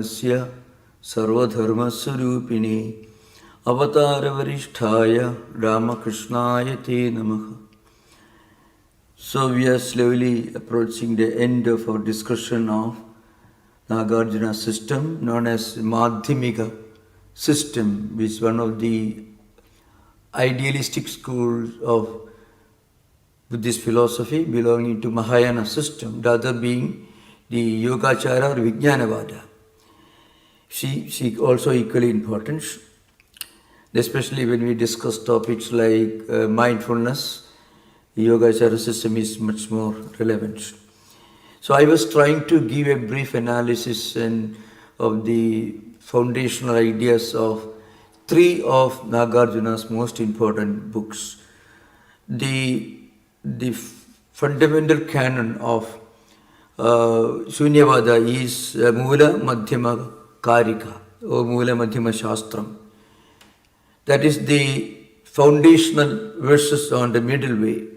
Asya Sarvadharmaswarupini Avataravarishthaya Ramakrishnaya Te Namaha. So we are slowly approaching the end of our discussion of Nagarjuna system known as Madhyamika system, which is one of the idealistic schools of Buddhist philosophy belonging to Mahayana system, the other being the Yogacara or Vijnanavada. She also equally important, especially when we discuss topics like mindfulness. The Yogacara system is much more relevant. So I was trying to give a brief analysis of the foundational ideas of three of Nagarjuna's most important books. The fundamental canon of Shunyavada is Mula Madhyama Karika or Mula Madhyama Shastram. That is the foundational verses on the middle way.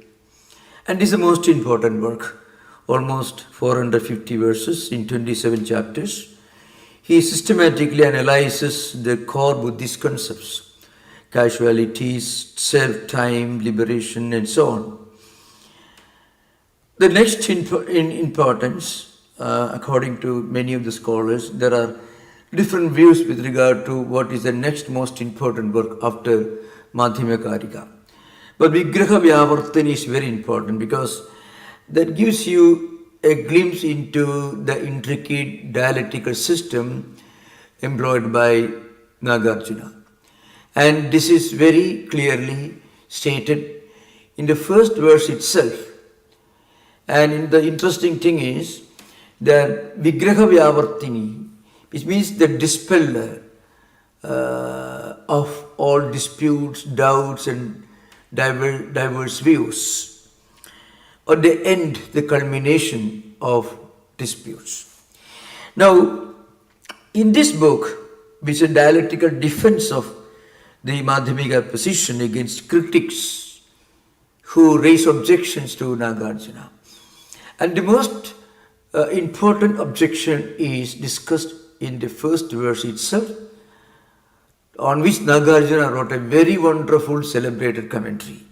And this is the most important work, almost 450 verses in 27 chapters. He systematically analyzes the core Buddhist concepts, casualities, self-time, liberation, and so on. The next in importance, according to many of the scholars, there are different views with regard to what is the next most important work after Madhyamika Karika. But Vigraha Vyavartani is very important because that gives you a glimpse into the intricate dialectical system employed by Nagarjuna. And this is very clearly stated in the first verse itself. And the interesting thing is that Vigraha Vyavartini, which means the dispeller of all disputes, doubts, and diverse views, or the end, the culmination of disputes. Now, in this book, which is a dialectical defense of the Madhyamika position against critics who raise objections to Nagarjuna, and the most important objection is discussed in the first verse itself, on which Nagarjuna wrote a very wonderful, celebrated commentary.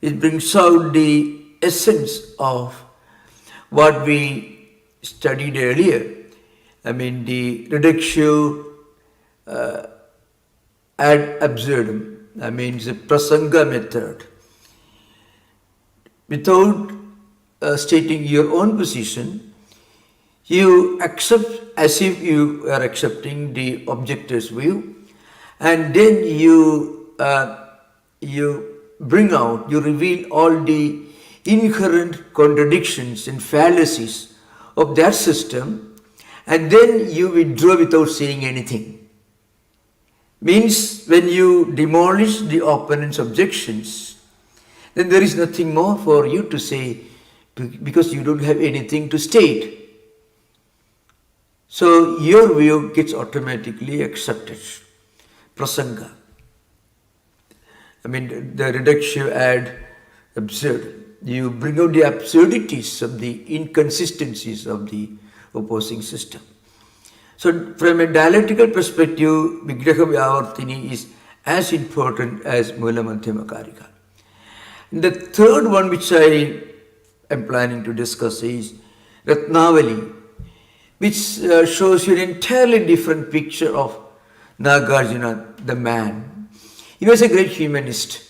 It brings out the essence of what we studied earlier. I mean, the reductio ad absurdum. I mean, the prasanga method. Without stating your own position, you accept as if you are accepting the objector's view, and then you bring out, you reveal all the inherent contradictions and fallacies of that system, and then you withdraw without saying anything. Means when you demolish the opponent's objections, then there is nothing more for you to say because you don't have anything to state. So your view gets automatically accepted. Prasanga. I mean, the reductio ad absurdum. You bring out the absurdities of the inconsistencies of the opposing system. So from a dialectical perspective, Vigraha Vyavartini is as important as Mula Madhyama Karika. And the third one which I am planning to discuss is Ratnavali, which shows you an entirely different picture of Nagarjuna, the man. He was a great humanist,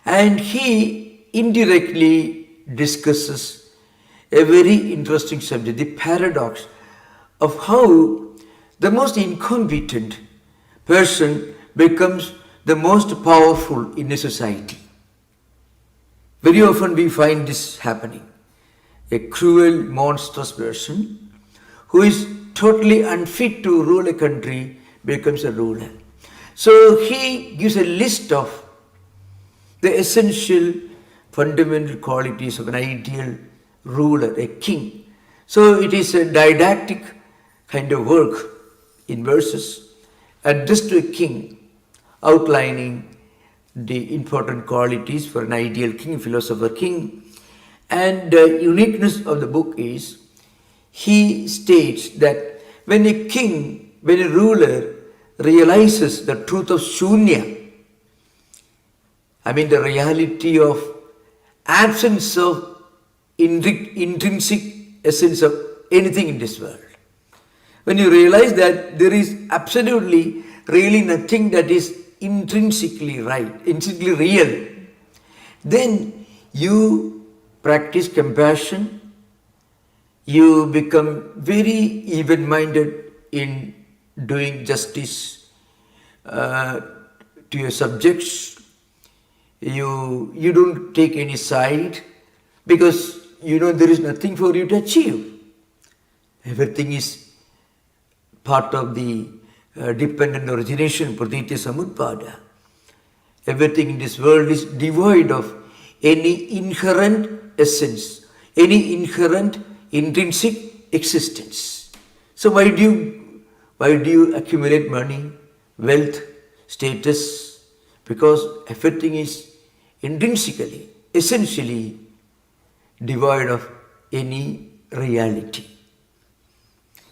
and he indirectly discusses a very interesting subject, the paradox of how the most incompetent person becomes the most powerful in a society. Very often we find this happening. A cruel, monstrous person who is totally unfit to rule a country becomes a ruler. So he gives a list of the essential fundamental qualities of an ideal ruler, a king. So it is a didactic kind of work in verses addressed to a king, outlining the important qualities for an ideal king, philosopher king. And the uniqueness of the book is he states that When a king, when a ruler realizes the truth of Shunya, I mean the reality of absence of intrinsic essence of anything in this world. When you realize that there is absolutely really nothing that is intrinsically right, intrinsically real, then you practice compassion, you become very even-minded in doing justice to your subjects. You don't take any side because you know there is nothing for you to achieve. Everything is part of the dependent origination, pratitya samutpada. Everything in this world is devoid of any inherent essence, any inherent intrinsic existence. So why do you accumulate money, wealth, status? Because everything is intrinsically, essentially devoid of any reality.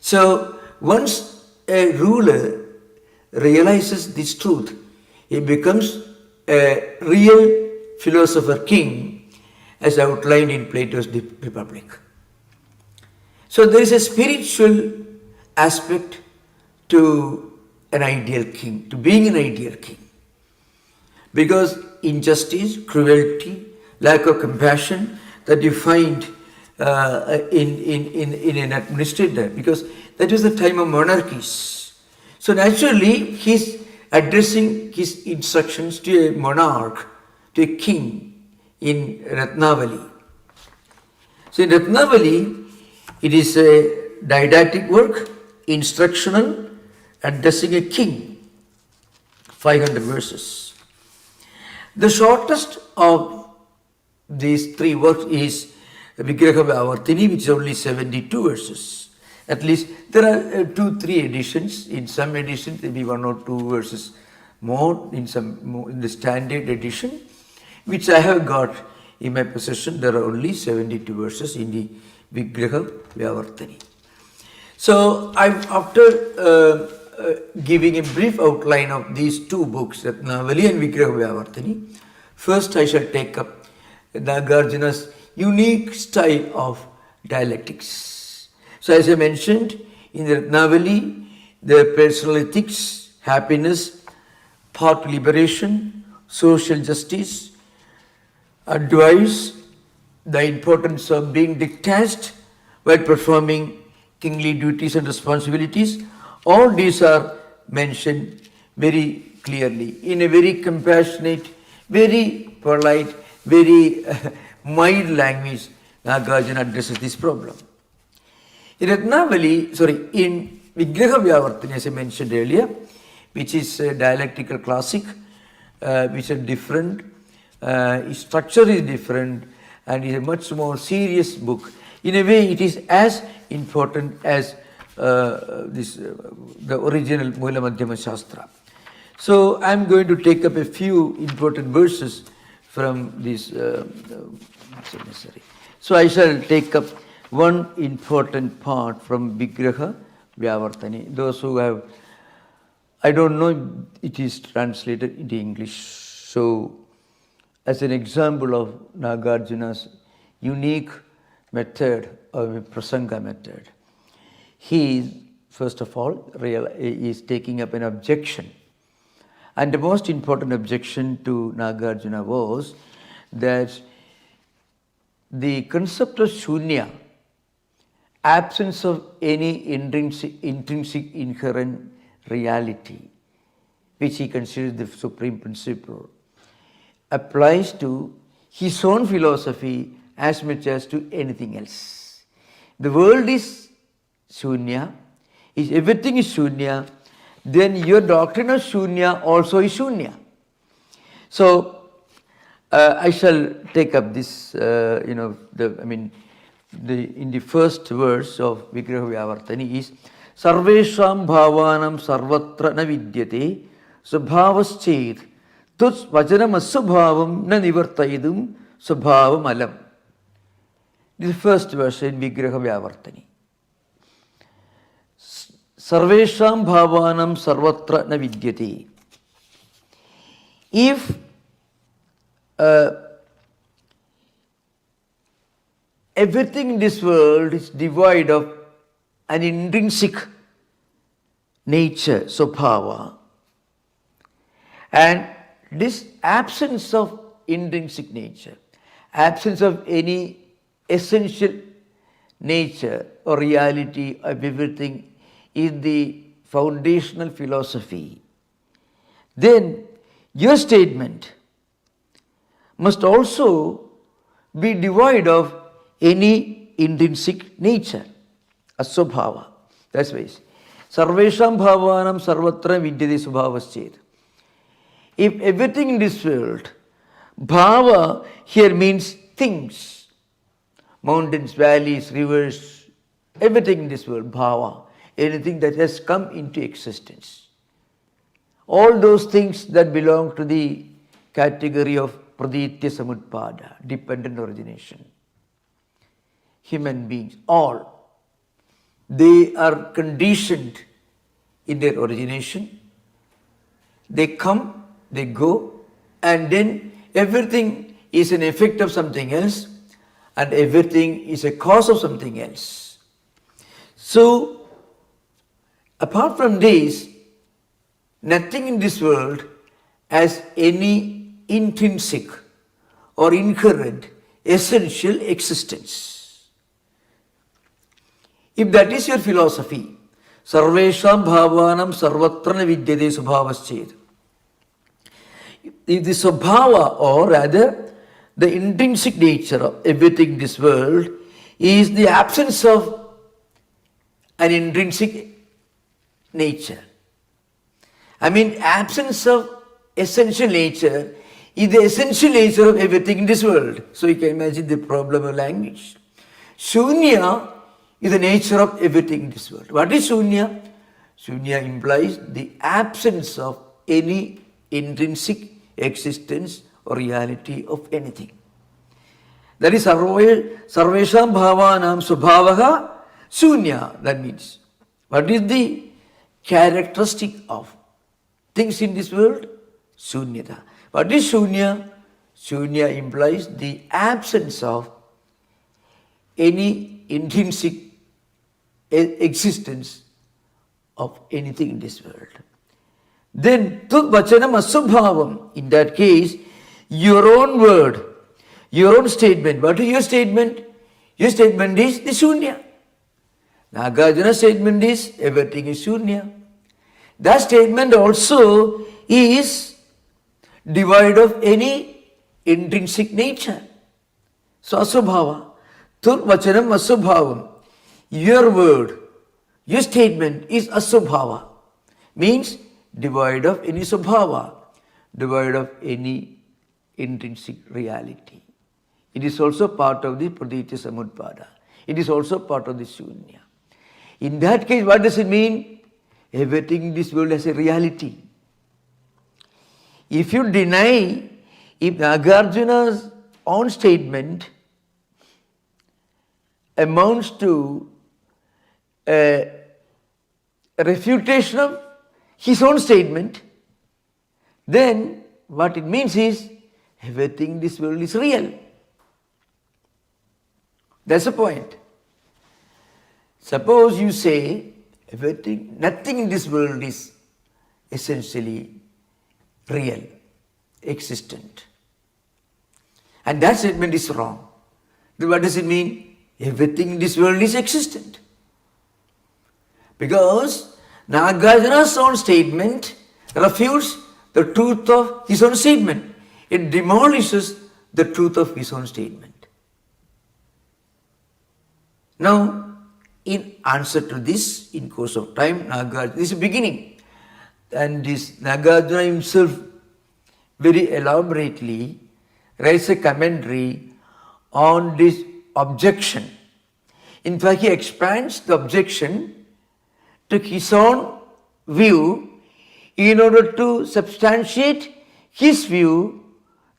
So once a ruler realizes this truth, he becomes a real philosopher king as outlined in Plato's Republic. So there is a spiritual aspect to an ideal king, to being an ideal king. Because injustice, cruelty, lack of compassion that you find in an administrator, because that was the time of monarchies. So naturally, he's addressing his instructions to a monarch, to a king in Ratnavali. So in Ratnavali, it is a didactic work, instructional, addressing a king, 500 verses. The shortest of these three works is Vigraha Vyavartini, which is only 72 verses. At least there are 2-3 editions. In some editions, there may be 1 or 2 verses more. In the standard edition, which I have got in my possession, there are only 72 verses in the Vigraha Vyavartini. So after giving a brief outline of these two books, Ratnavali and Vigraha Vyavartini, first I shall take up Nagarjuna's unique style of dialectics. So as I mentioned, in Ratnavali, the personal ethics, happiness, thought liberation, social justice, advice, the importance of being detached while performing kingly duties and responsibilities, all these are mentioned very clearly in a very compassionate, very polite, very mild language. Nagarjuna addresses this problem. In in Vigraha Vyavartani, as I mentioned earlier, which is a dialectical classic, which is different, its structure is different, and is a much more serious book. In a way, it is as important as the original Mula Madhyama Shastra. So I am going to take up a few important verses from this. So I shall take up one important part from Vigraha Vyavartani. Those who have, I don't know if it is translated into English. So as an example of Nagarjuna's unique method of a prasanga method, he first of all is taking up an objection. And the most important objection to Nagarjuna was that the concept of Shunya, absence of any intrinsic inherent reality, which he considers the supreme principle, applies to his own philosophy as much as to anything else. The world is Shunya. If everything is Shunya, then your doctrine of Shunya also is Shunya. So I shall take up this, in the first verse of Vigraha Vyavartani is Sarvesham bhavanam sarvatra na vidyate subhavaschet tuts vajanam asubhavam na nivartayidum subhavam alam. This is the first verse in Vigraha Vyavartani. Sarvesham bhavanam sarvatra na vidyate. If everything in this world is devoid of an intrinsic nature, swabhava, and this absence of intrinsic nature, absence of any essential nature or reality of everything is the foundational philosophy, then your statement must also be devoid of any intrinsic nature, aswabhava. That's why sarvesham bhavanam sarvatra vidyate subhavaschet. If everything in this world, bhava here means things, mountains, valleys, rivers, everything in this world, bhava, anything that has come into existence. All those things that belong to the category of praditya samutpada, dependent origination. Human beings, all, they are conditioned in their origination. They come, they go, and then everything is an effect of something else, and everything is a cause of something else. So, apart from this, nothing in this world has any intrinsic or inherent essential existence. If that is your philosophy, sarvesham bhavanam sarvatra na vidyate subhavaschet. If the swabhava, or rather the intrinsic nature of everything in this world is the absence of an intrinsic nature. I mean, absence of essential nature is the essential nature of everything in this world. So you can imagine the problem of language. Shunya is the nature of everything in this world. What is shunya? Shunya implies the absence of any intrinsic existence or reality of anything. That is sarvesham bhavanam subhavaha shunya. That means, what is the characteristic of things in this world? Shunyata. What is shunya? Shunya implies the absence of any intrinsic existence of anything in this world. Then, tud vachanam asubhavam. In that case, your own word, your own statement. What is your statement? Your statement is the shunya. Nagarjuna's statement is everything is shunya. That statement also is devoid of any intrinsic nature. So asubhava. Tud vachanam asubhavam. Your word, your statement is asubhava. Means devoid of any subhava, devoid of any intrinsic reality. It is also part of the praditya samutpada. It is also part of the shunya. In that case, what does it mean? Everything in this world has a reality. If you deny, if Nagarjuna's own statement amounts to a refutation of his own statement, then what it means is everything in this world is real. That's the point. Suppose you say nothing in this world is essentially real, existent. And that statement is wrong. Then what does it mean? Everything in this world is existent. Because Nagarjuna's own statement refutes the truth of his own statement. It demolishes the truth of his own statement. Now, in answer to this, in course of time, Nagarjuna, this is beginning, and this Nagarjuna himself very elaborately writes a commentary on this objection. In fact, he expands the objection to his own view in order to substantiate his view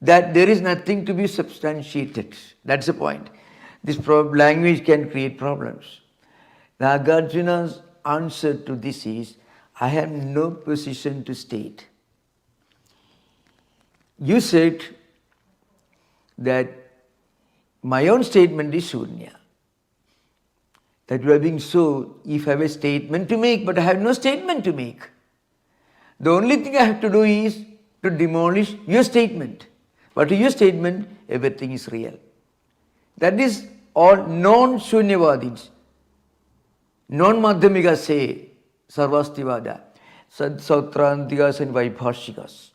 that there is nothing to be substantiated. That's the point. This language can create problems. Nagarjuna's answer to this is, I have no position to state. You said that my own statement is Shunya. That you are being so, if I have a statement to make, but I have no statement to make. The only thing I have to do is to demolish your statement. But your statement, everything is real. That is all non-Shunyavadins. Non-Madhyamikas say, Sarvastivada, Sautrantikas and Vaibhashikas,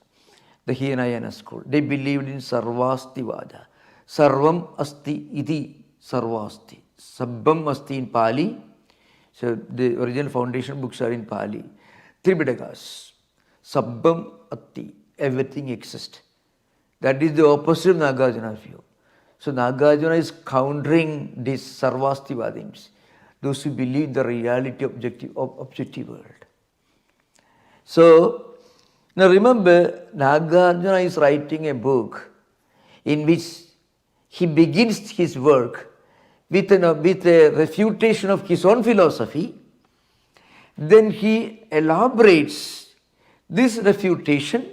the Hinayana school. They believed in Sarvastivada. Sarvam asti iti sarvasti. Sabbam asti in Pali. So the original foundation books are in Pali. Tripitakas. Sabbam atti. Everything exists. That is the opposite of Nagarjuna's view. So Nagarjuna is countering these Sarvastivadims, those who believe the reality of objective world. So now remember, Nagarjuna is writing a book in which he begins his work with a refutation of his own philosophy. Then he elaborates this refutation.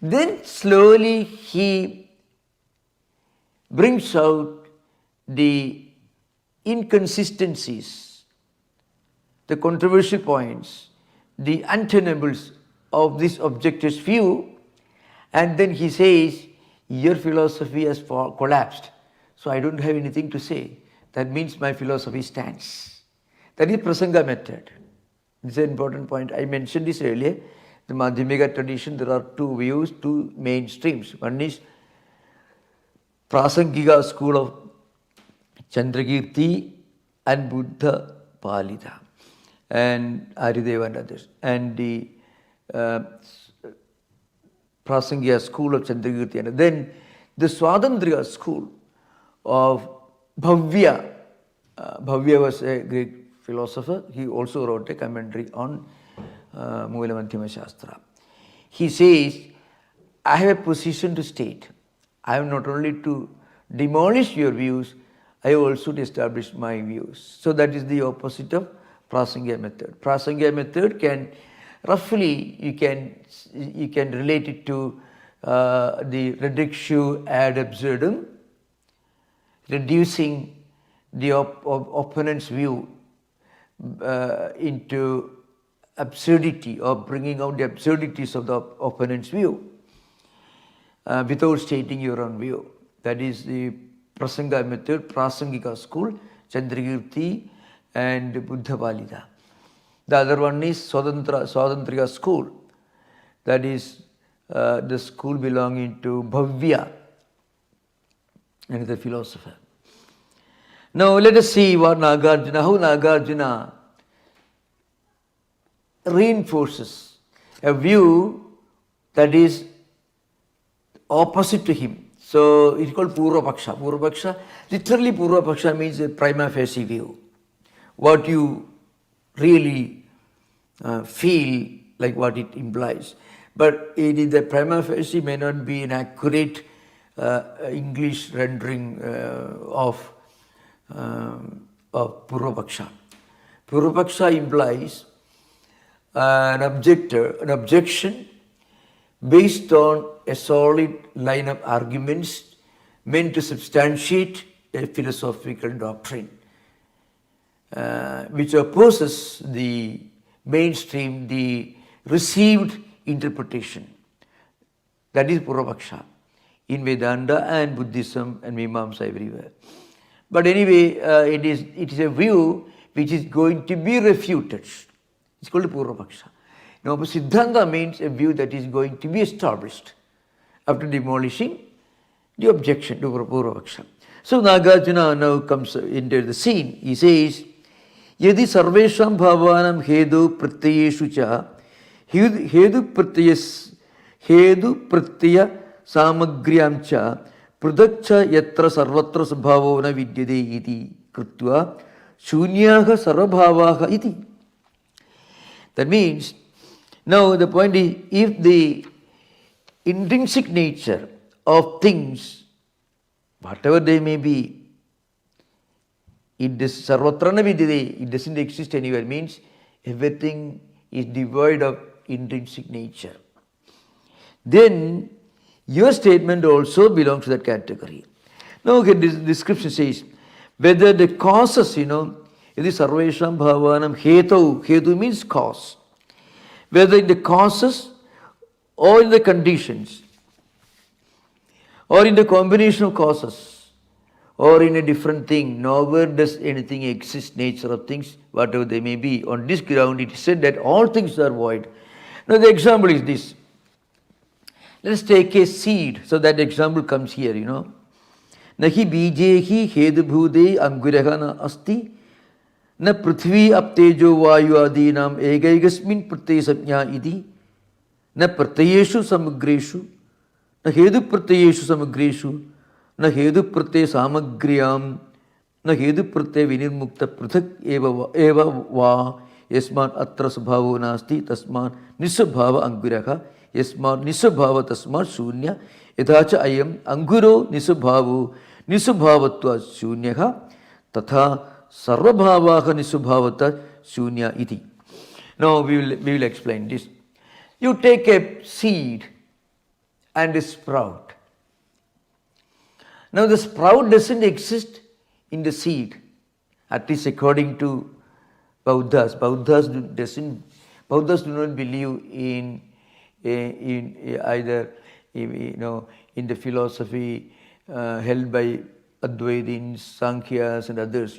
Then slowly he brings out the inconsistencies, the controversial points, the untenables of this objectivist view, and then he says, your philosophy has collapsed, so I don't have anything to say. That means my philosophy stands. That is Prasanga method. This is an important point. I mentioned this earlier. The Madhyamika tradition, there are two views, two main streams. One is Prasangika school of Chandrakirti and Buddha Palita and Arideva and others. And the Prasangika school of Chandrakirti. And then the Swatantriya school of Bhavya. Bhavya was a Greek philosopher. He also wrote a commentary on Mula Madhyama Shastra. He says, I have a position to state. I have not only to demolish your views, I have also to establish my views. So that is the opposite of Prasangya method. Prasangya method can roughly, you can relate it to the reductio ad absurdum, reducing the opponent's view into absurdity, or bringing out the absurdities of the opponent's view without stating your own view. That is the Prasanga method, Prasangika school, Chandrakirti and Buddha Palita. The other one is Swatantriya school. That is the school belonging to Bhavya, another philosopher. Now let us see how Nagarjuna reinforces a view that is opposite to him. So it's called Purvapaksha. Purvapaksha, literally Purvapaksha means a prima facie view. What you really feel like what it implies. But the prima facie may not be an accurate English rendering of Purvapaksha. Purvapaksha implies an objection based on a solid line of arguments meant to substantiate a philosophical doctrine, which opposes the mainstream, the received interpretation. That is Purvapaksha in Vedanta and Buddhism and Mimamsa everywhere. But anyway, it is a view which is going to be refuted. It's called Purvapaksha. Now, Siddhanta means a view that is going to be established after demolishing the objection to Purvapaksha. So Nagarjuna now comes into the scene. He says, Yadi sarvesham bhavanam hedu pratyayeshu cha hedu pratyaya samagryam cha pradakcha yatra sarvatra sabhavo na vidyade iti krutva shunyaha sarvabhavaha iti. That means, now the point is, if the intrinsic nature of things, whatever they may be, it doesn't exist anywhere, means Everything is devoid of intrinsic nature. Then your statement also belongs to that category. Now this description says, whether the causes, it is sarvesham bhavanam hetu. Hetu means cause. Whether in the causes or in the conditions or in the combination of causes or in a different thing, nowhere does anything exist, nature of things, whatever they may be. On this ground it is said that all things are void. Now the example is this. Let us take a seed. So that example comes here, Nahi bijehi hedubhude anguraha na asti na prithvi aptejo vayu adinam egaigasmin pratyesapnya idi na pratyeshu samagreshu na hedu pratyeshu samagreshu na hedu pratye samagriyam na hedu pratye vinirmukta prithak eva va yasman atra subhavo nasti tasman nisubhava anguraha yasman nisubhava tasman shunya yathacha ayam anguro nisubhavo nisubhavatva shunyaha tatha sarvabhavaha nisubhavata shunya iti. Now we will explain this. You take a seed and a sprout. Now the sprout doesn't exist in the seed, at least according to Buddhas. Buddhas do not believe in either in the philosophy held by Advaitins, Sankhyas and others.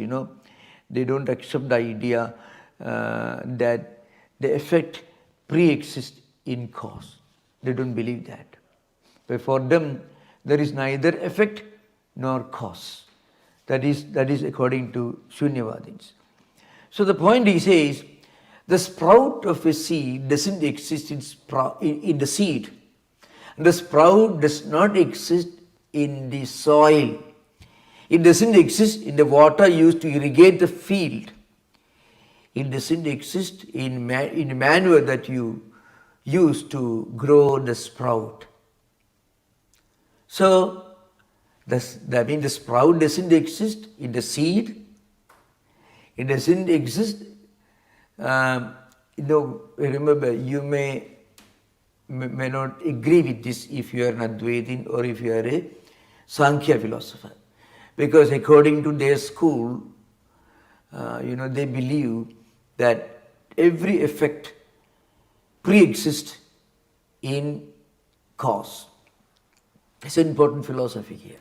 They don't accept the idea that the effect pre-exists in cause. They don't believe that. But for them, there is neither effect nor cause. That is according to Shunyavadins. So the point he says, the sprout of a seed doesn't exist in the seed. The sprout does not exist in the soil. It doesn't exist in the water used to irrigate the field. It doesn't exist in manure that you use to grow the sprout. So that means the sprout doesn't exist in the seed. It doesn't exist. Remember, you may not agree with this if you are an Advaitin or if you are a Sankhya philosopher. Because according to their school, they believe that every effect pre-exists in cause. It's an important philosophy here.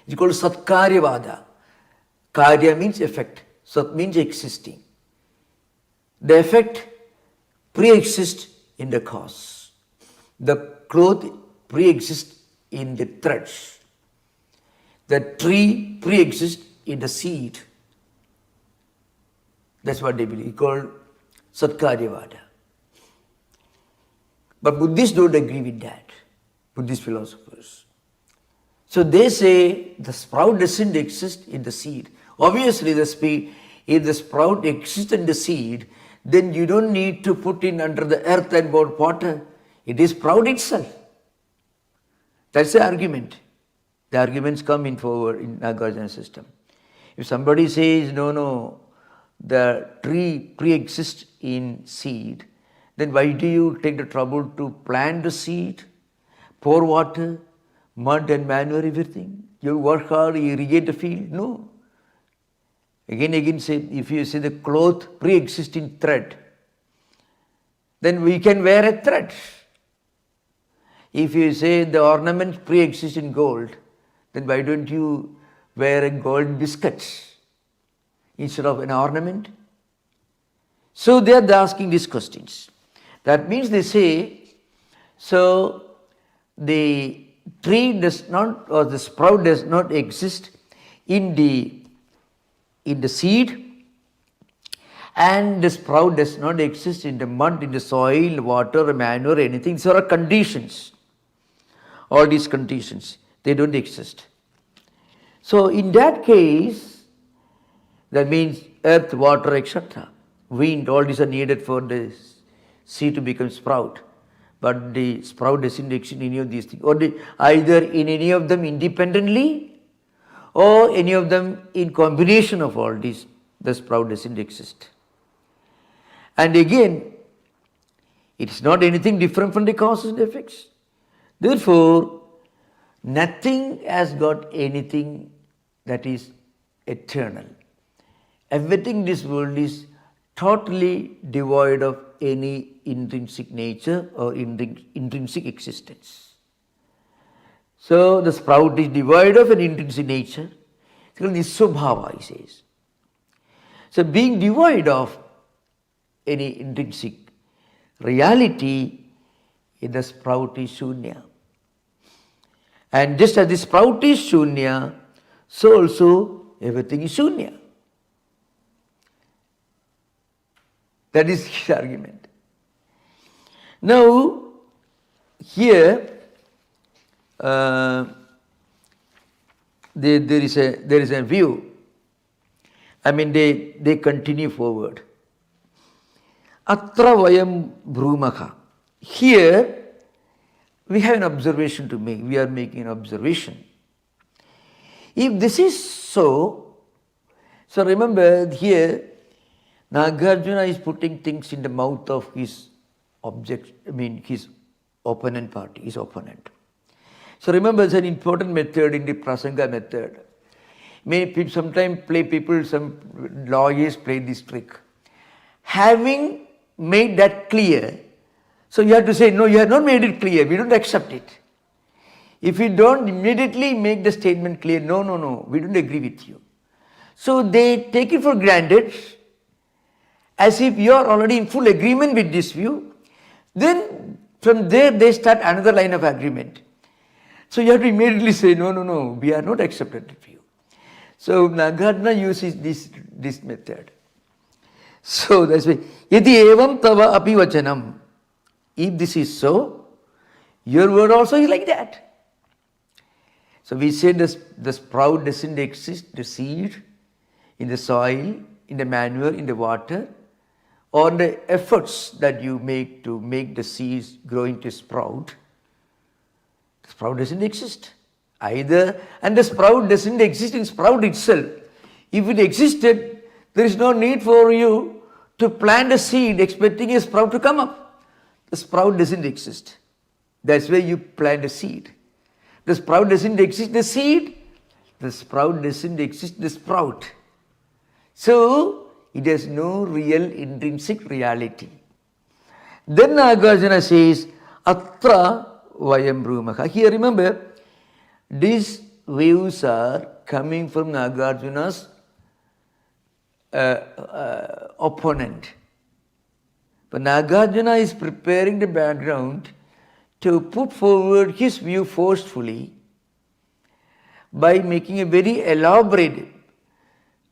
It's called Satkaryavada. Karya means effect. Sat means existing. The effect pre-exists in the cause. The cloth pre-exists in the threads. The tree pre-exists in the seed. That's what they believe. It's called Satkaryavada. But Buddhists don't agree with that. Buddhist philosophers. So they say the sprout doesn't exist in the seed. Obviously, if the sprout exists in the seed, then you don't need to put it under the earth and pour water. It is sprout itself. That's the argument. The arguments come in forward in Nagarjuna system. If somebody says, no, the tree pre-exists in seed, then why do you take the trouble to plant the seed, pour water, mud and manure, everything? You work hard, you irrigate the field? No. Again say, if you say the cloth pre-exists in thread, then we can wear a thread. If you say the ornament pre-exists in gold, then why don't you wear a gold biscuit instead of an ornament? So they are asking these questions. That means they say, so the tree does not, or the sprout does not exist in the seed, and the sprout does not exist in the mud, in the soil, water, manure, anything. So there are conditions. All these conditions, they don't exist. So in that case, that means earth, water, etc., wind, all these are needed for the seed to become sprout. But the sprout doesn't exist in any of these things. Or either in any of them independently, or any of them in combination of all these, the sprout doesn't exist. And again, it is not anything different from the causes and effects. Therefore, nothing has got anything that is eternal. Everything in this world is totally devoid of any intrinsic nature or intrinsic existence. So the sprout is devoid of an intrinsic nature. It's called nisvabhava, he says. So being devoid of any intrinsic reality, the sprout is shunya. And just as the sprout is shunya, so also everything is shunya. That is his argument. Now, here there is a view. I mean, they continue forward. Atra vayam brumaka. Here, we have an observation to make. We are making an observation. If this is so remember here, Nagarjuna is putting things in the mouth of his his opponent party, his opponent. So remember, it's an important method in the prasanga method. Many people, sometimes some lawyers play this trick. Having made that clear, so you have to say, no, you have not made it clear, we don't accept it. If you don't immediately make the statement clear, no, we don't agree with you. So they take it for granted, as if you are already in full agreement with this view. Then from there they start another line of agreement. So you have to immediately say, no, we are not accepted with you. So Nagarjuna uses this method. So that's why, yadi evam tava api vachanam. If this is so, your word also is like that. So we say the sprout doesn't exist, the seed in the soil, in the manure, in the water, or the efforts that you make to make the seeds grow into sprout. The sprout doesn't exist either, and the sprout doesn't exist in sprout itself. If it existed, there is no need for you to plant a seed expecting a sprout to come up. The sprout doesn't exist. That's why you plant a seed. The sprout doesn't exist, the seed. The sprout doesn't exist, the sprout. So, it has no real intrinsic reality. Then Nagarjuna says, Atra vayam brumaka. Here remember, these views are coming from Nagarjuna's opponent. But Nagarjuna is preparing the background to put forward his view forcefully by making a very elaborate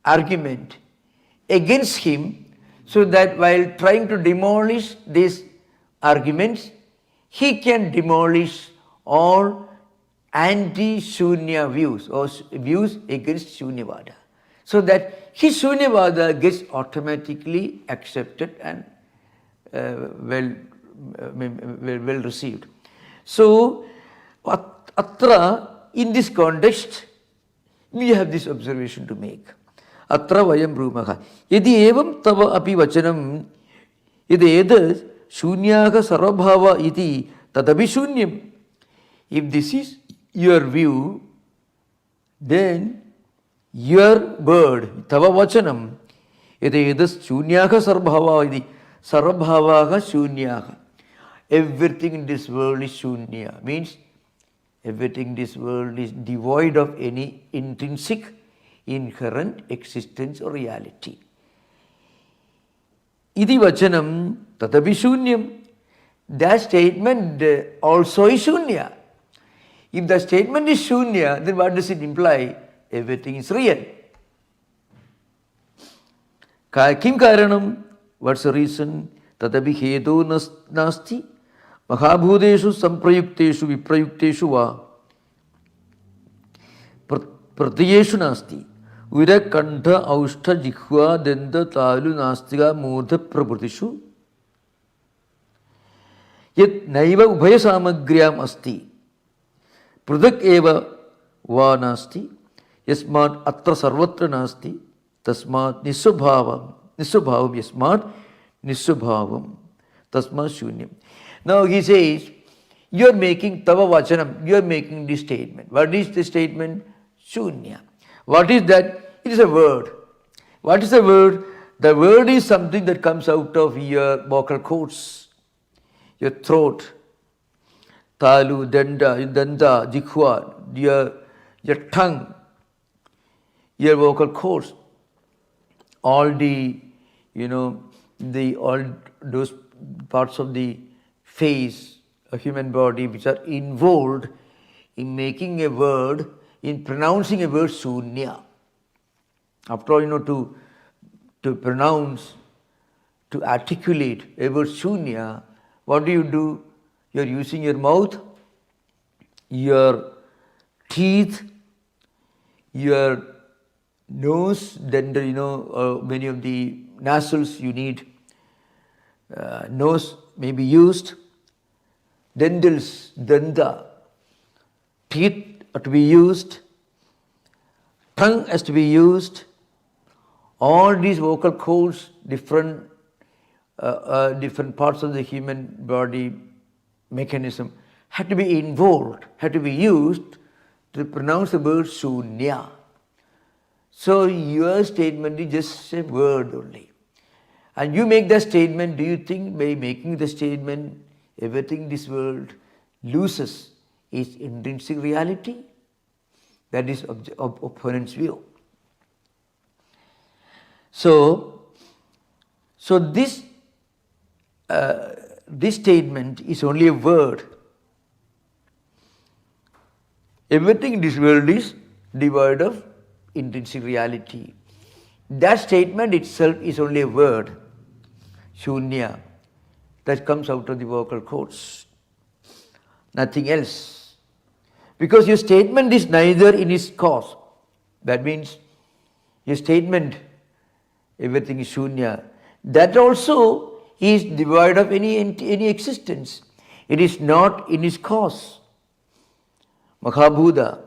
argument against him, so that while trying to demolish these arguments, he can demolish all anti-Shunya views or views against Shunyavada, so that his Shunyavada gets automatically accepted and well received. So, Atra, in this context, we have this observation to make. Atra vayam brumaka. Yadi evam tava api vachanam, yadi edas shunyaka sarvabhava iti tadapi shunyam. If this is your view, then your word, tava vachanam, yadi edas shunyaka sarvabhava iti sarvabhavaha shunyaka. Everything in this world is shunya, means everything in this world is devoid of any intrinsic, inherent existence or reality. Iti vachanam tatapi shunyam. That statement also is shunya. If the statement is shunya, then what does it imply? Everything is real. Kim karanam? What's the reason? Tatapi hedo nasti mahabhudeshu samprayukteshu viprayukteshu va pratiyeshu nasti virakantha aushtha jikhva denda talu nastiga murdha prabhutishu yet naiva ubhaya samagryam asti prudak eva va nasti yasmat atra sarvatra nasti tasmat nisvabhavam yasmat nisvabhavam tasma shunyam. Now he says, you are making tava vachanam, you are making this statement. What is the statement? Shunya. What is that? It is a word. What is a word? The word is something that comes out of your vocal cords, your throat, talu, danda, jikhwa, your tongue, your vocal cords, all the, all those parts of the face, a human body, which are involved in making a word, in pronouncing a word shunya. After all, to pronounce, to articulate a word shunya, what do? You are using your mouth, your teeth, your nose, then many of the nasals you need, nose may be used, dentals, danda, teeth are to be used, tongue has to be used. All these vocal cords, different parts of the human body mechanism had to be involved, had to be used to pronounce the word shunya. So your statement is just a word only. And you make the statement, do you think by making the statement, everything in this world loses its intrinsic reality? That is opponent's view. So this statement is only a word. Everything in this world is devoid of intrinsic reality. That statement itself is only a word, shunya, that comes out of the vocal cords. Nothing else. Because your statement is neither in its cause. That means your statement, everything is shunya, that also is devoid of any existence. It is not in its cause. Mahabhuta,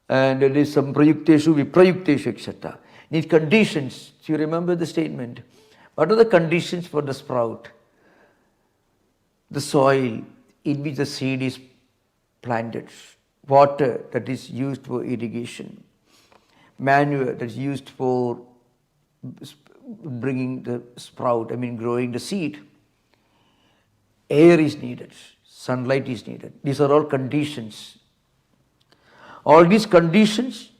and it is samprayukteshu, viprayukteshu, etc. These conditions, do you remember the statement? What are the conditions for the sprout? The soil in which the seed is planted, water that is used for irrigation, manure that is used for bringing the sprout, growing the seed. Air is needed, sunlight is needed. These are all conditions. All these conditions,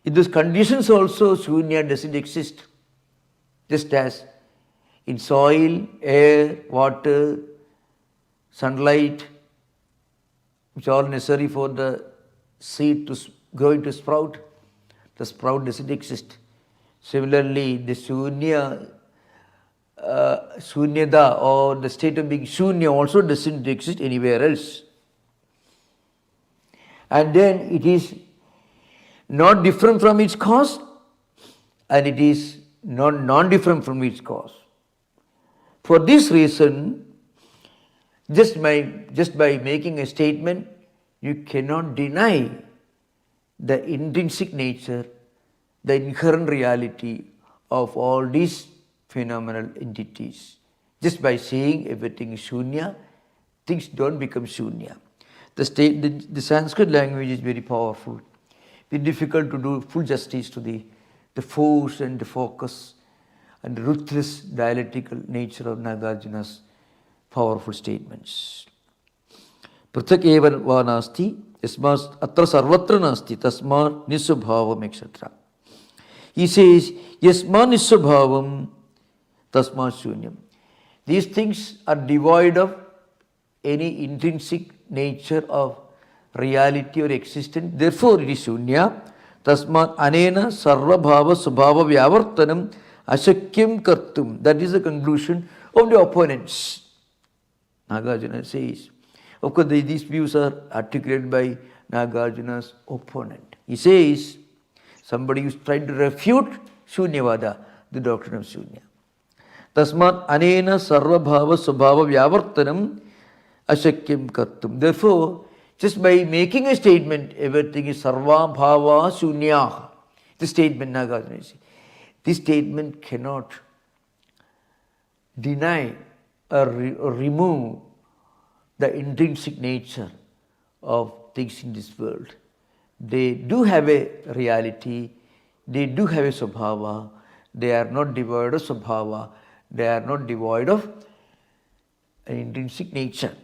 in those conditions also shunya doesn't exist. Just as in soil, air, water, sunlight, which are all necessary for the seed to grow into sprout, the sprout doesn't exist. Similarly, the shunyada or the state of being shunya also doesn't exist anywhere else. And then it is not different from its cause, and it is not non-different from its cause. For this reason, just by making a statement, you cannot deny the intrinsic nature, the inherent reality of all these phenomenal entities. Just by saying everything is shunya, things don't become shunya. The Sanskrit language is very powerful. It's difficult to do full justice to the force and the focus and the ruthless dialectical nature of Nagarjuna's powerful statements. Prathak eva va nasti, yasmas atra sarvatra nasti, tasma nisvabhavam, etc. He says, yasma nisvabhavam, tasma shunyam. These things are devoid of any intrinsic nature of reality or existence. Therefore, it is shunya. Tasmat anena sarva bhava subhava vyavartanam ashakyam kartum. That is the conclusion of the opponents. Nagarjuna says. Of course, these views are articulated by Nagarjuna's opponent. He says, somebody who is trying to refute Shunyavada, the doctrine of Shunya. Tasmat anena sarva bhava subhava vyavartanam ashakyam kartum. Therefore, just by making a statement, everything is sarva bhava shunya. The statement Nagarjuna says. This statement cannot deny or remove the intrinsic nature of things in this world. They do have a reality, they do have a svabhava, they are not devoid of svabhava, they are not devoid of an intrinsic nature.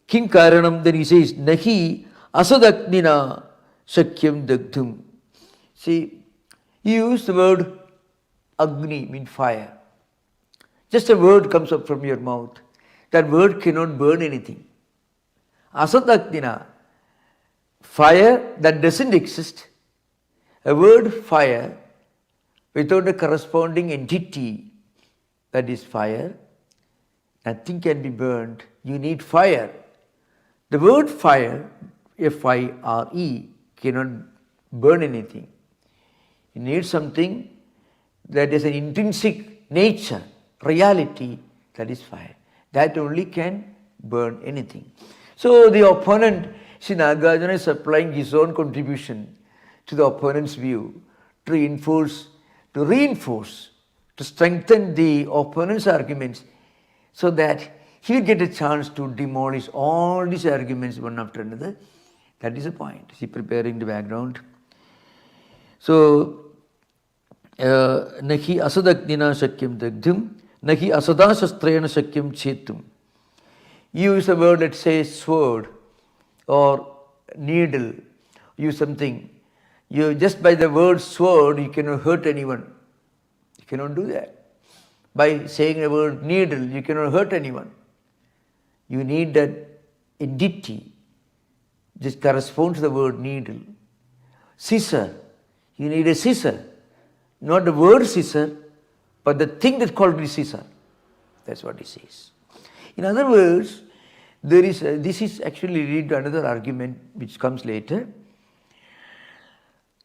Kim karanam, then he says, nahi asadaknina shakyam dagdhum. See, you use the word agni, means fire. Just a word comes up from your mouth. That word cannot burn anything. Asadaknina, fire that doesn't exist. A word fire without a corresponding entity, that is fire, nothing can be burned. You need fire. The word fire, F-I-R-E, cannot burn anything. You need something that is an intrinsic nature, reality, that is fire. That only can burn anything. So the opponent, see, Nagarjuna is applying his own contribution to the opponent's view to reinforce, to strengthen the opponent's arguments so that he will get a chance to demolish all these arguments one after another. That is the point. See, preparing the background. So, nahi asadaknina shakyam dagdhum, nahi asada shastrena shakyam chetum. Use a word that says sword or needle, use something. You just by the word sword, you cannot hurt anyone. You cannot do that. By saying the word needle, you cannot hurt anyone. You need that entity. This corresponds to the word needle. Scissor, you need a scissor. Not the word scissor, but the thing that called the scissor. That's what he says. In other words, this is actually lead to another argument which comes later.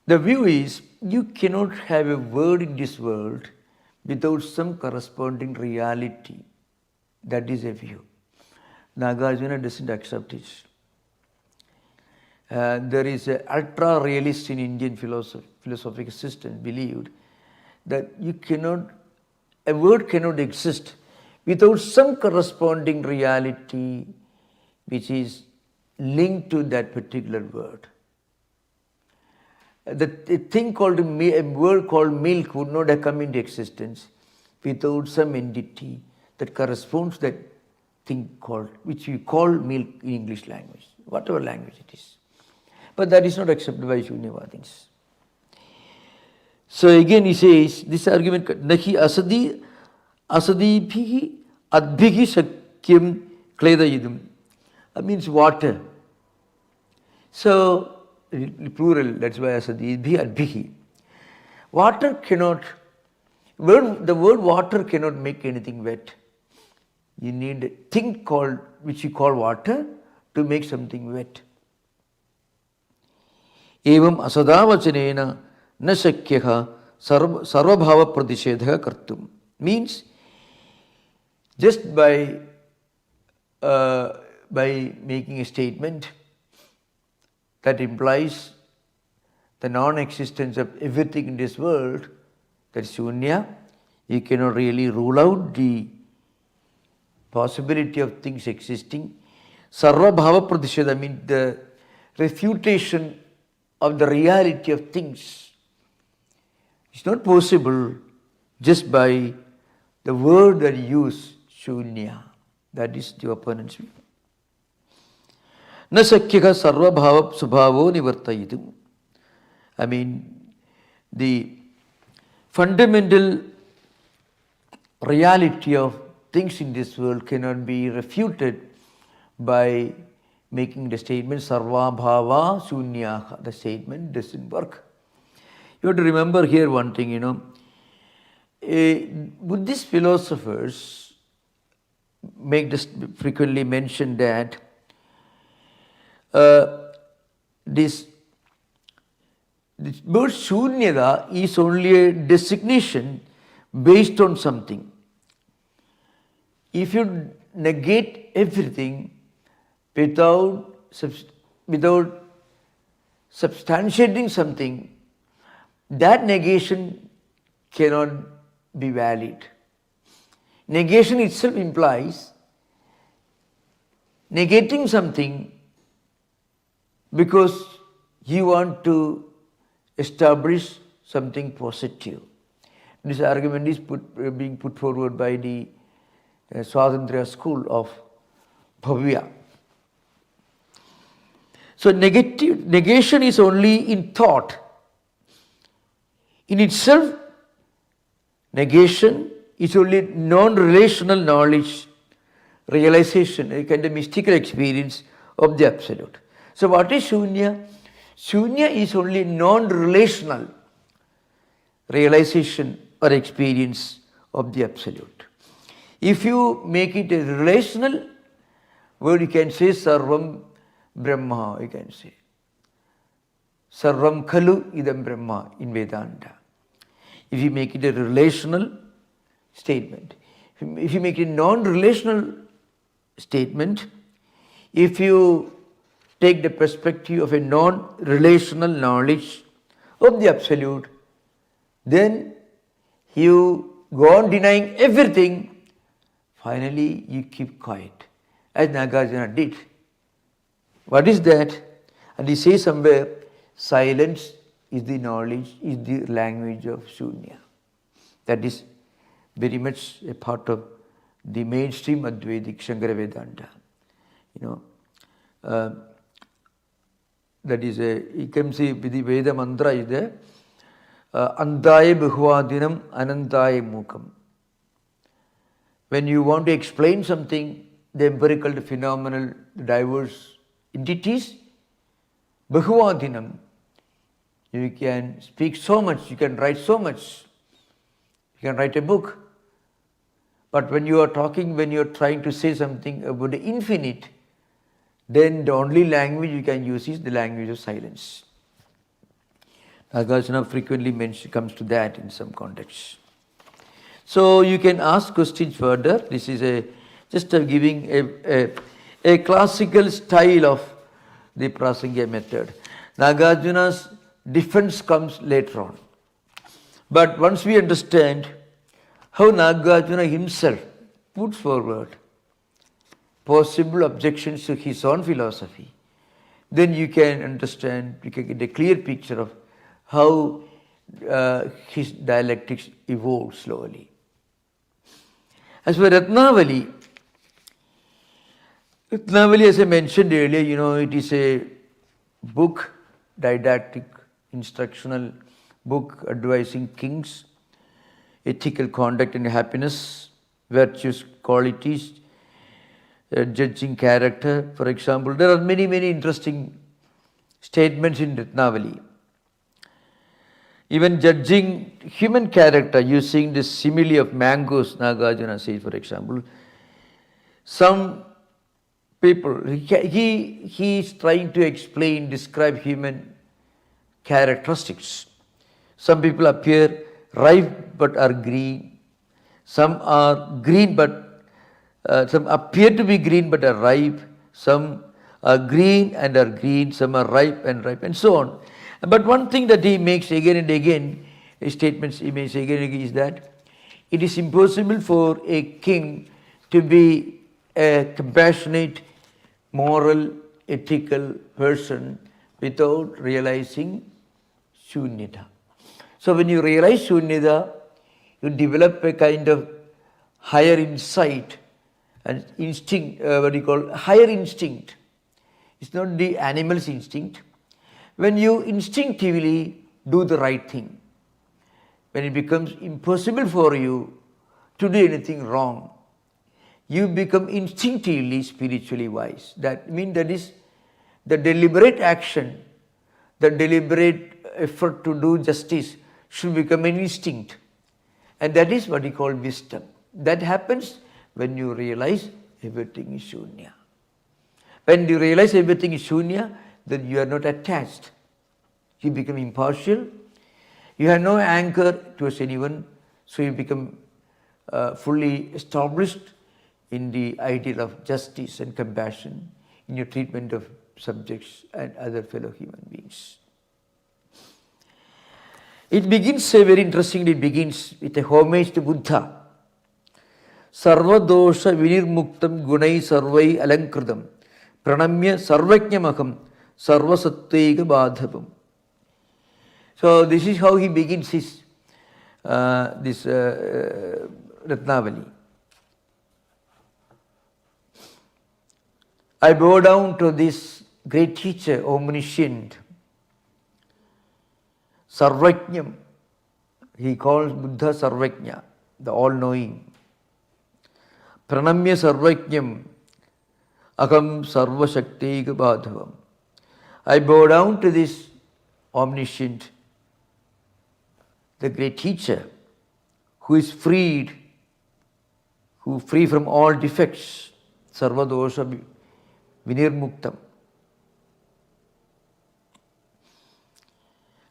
The view is, you cannot have a word in this world without some corresponding reality. That is a view. Nagarjuna doesn't accept it. There is an ultra-realist in Indian philosophical system believed that a word cannot exist without some corresponding reality which is linked to that particular word. A word called milk would not have come into existence without some entity that corresponds to that thing called, which we call milk in English language, whatever language it is. But that is not accepted by Shunyavadins. So again he says, this argument, nahi asadibhihi adbhihi shakyam kledayidum. That means water. So, plural, that's why asadibhi adbhihi. Water cannot, the word water cannot make anything wet. You need a thing called, which you call water, to make something wet. Evam asadavachanena na shakyaha sarvabhava pratishedha kartum. Means, just by making a statement that implies the non-existence of everything in this world, that's shunya, you cannot really rule out the possibility of things existing. Sarva bhava pratisheda means the refutation of the reality of things. It's not possible just by the word that you use, shunya. That is the opponent's view. Na sakyaka sarva bhava subhavo nivartayitum. I mean, the fundamental reality of things in this world cannot be refuted by making the statement sarva bhava shunya. The statement doesn't work. You have to remember here one thing, Buddhist philosophers make this frequently mention that this word shunyada is only a designation based on something. If you negate everything without substantiating something, that negation cannot be valid. Negation itself implies negating something because you want to establish something positive. This argument is being put forward by the Swatantriya school of Bhavya. So negation is only in thought. In itself, negation is only non-relational knowledge, realization, a kind of mystical experience of the Absolute. So what is Shunya? Shunya is only non-relational realization or experience of the Absolute. If you make it a relational word, you can say Sarvam Brahma, you can say. Sarvam Khalu Idam Brahma in Vedanta. If you make it a relational statement, if you make it a non-relational statement, if you take the perspective of a non-relational knowledge of the Absolute, then you go on denying everything, finally you keep quiet, as Nagarjuna did. What is that? And he says somewhere, silence is the knowledge, is the language of Shunya. That is very much a part of the mainstream Advaitic Shankara Vedanta. That is you can see the Veda mantra is there. Andaya Bhuvadinam Anantaya Mukam. When you want to explain something, the empirical, the phenomenal, the diverse entities, Bhuvadinam, you can speak so much, you can write so much, you can write a book. But when you are talking, when you are trying to say something about the infinite, then the only language you can use is the language of silence. Nagarjuna frequently comes to that in some contexts. So you can ask questions further. This is just giving a classical style of the Prasangya method. Nagarjuna's defense comes later on. But once we understand how Nagarjuna himself puts forward possible objections to his own philosophy, then you can understand, you can get a clear picture of how his dialectics evolve slowly. As for Ratnavali, as I mentioned earlier, it is a book, didactic, instructional book advising kings, ethical conduct and happiness, virtuous qualities, judging character, for example. There are many, many interesting statements in Ratnavali. Even judging human character using the simile of mangoes, Nagarjuna says, for example. Some people, he is trying to explain, describe human characteristics. Some people appear ripe but are green. Some are green but, some appear to be green but are ripe. Some are green and are green. Some are ripe, and so on. But one thing that he makes again and again, statements he makes again and again, is that it is impossible for a king to be a compassionate, moral, ethical person without realizing Shunyata. So when you realize Shunyata, you develop a kind of higher insight and instinct, higher instinct. It's not the animal's instinct. When you instinctively do the right thing, when it becomes impossible for you to do anything wrong, you become instinctively spiritually wise. That means that is the deliberate action, the deliberate effort to do justice should become an instinct. And that is what we call wisdom. That happens when you realize everything is Shunya. When you realize everything is Shunya, then you are not attached. You become impartial. You have no anger towards anyone, so you become fully established in the ideal of justice and compassion in your treatment of subjects and other fellow human beings. It begins very interestingly, it begins with a homage to Buddha. sarvadosha vinirmuktam gunai sarvai alankritam pranamya sarvajñamaham sarvasattviga badhavam. So this is how he begins his Ratnavali. I bow down to this great teacher, omniscient, Sarvajñam. He calls Buddha Sarvajña, the all-knowing. Pranamya Sarvajñam, Aham Sarvashaktiga Badhavam. I bow down to this omniscient, the great teacher, who is free from all defects, Sarvadosha Vinirmuktam.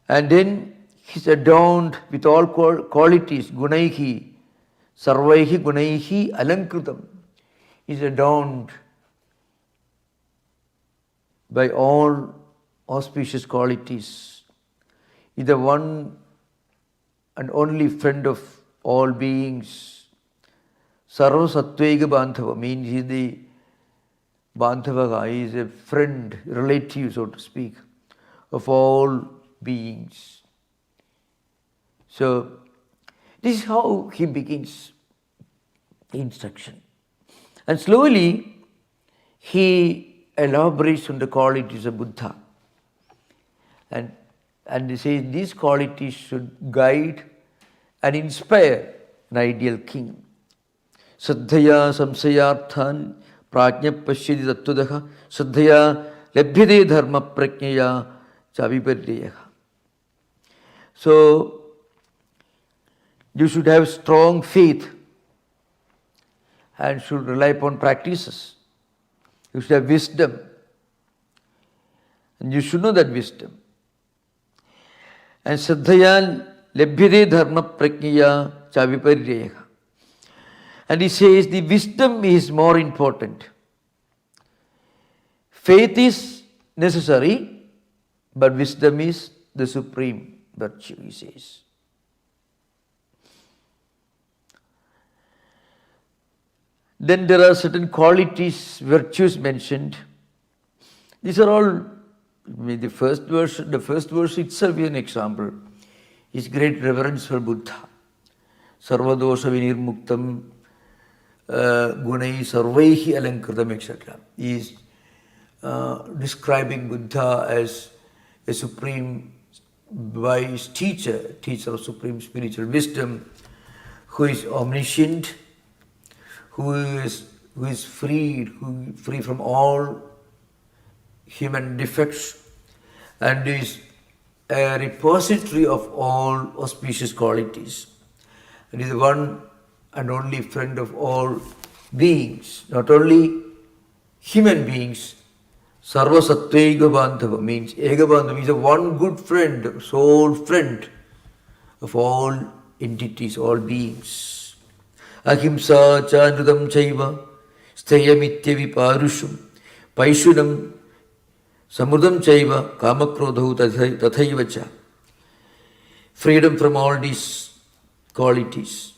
And then he is adorned with all qualities, Gunaihi, Sarvaihi Gunaihi Alankritam. He is adorned by all auspicious qualities. He is the one and only friend of all beings. Sarva Sattvega Bandhava means he is the Bandhavaga, he is a friend, relative, so to speak, of all beings. So, this is how he begins the instruction. And slowly, he elaborates on the qualities of Buddha. And he says these qualities should guide and inspire an ideal king. Saddhaya samsayarthan prajna pashyati tattvadaha saddhaya labhyate dharma prajnaya chaviparyaha. So, you should have strong faith and should rely upon practices. You should have wisdom. And you should know that wisdom. And saddhaya labhyate dharma prajnaya chaviparyaha. And he says the wisdom is more important. Faith is necessary, but wisdom is the supreme virtue, he says. Then there are certain qualities, virtues mentioned. These are all, the first verse itself is an example. His great reverence for Buddha. Sarvadosha vinirmuktam gunai sarvaihi alankritam, etc. He is describing Buddha as a supreme wise teacher of supreme spiritual wisdom, who is omniscient, who is free from all human defects, and is a repository of all auspicious qualities, and is the one and only friend of all beings, not only human beings. Sarva Sattvega Bandhava means Ega Bandhava means a one good friend, sole friend of all entities, all beings. Ahimsa Chandradam Chaiva Sthayamitya Viparusham Paishunam Samudam Chaiva Kamakrodhu Tathaivacha. Freedom from all these qualities.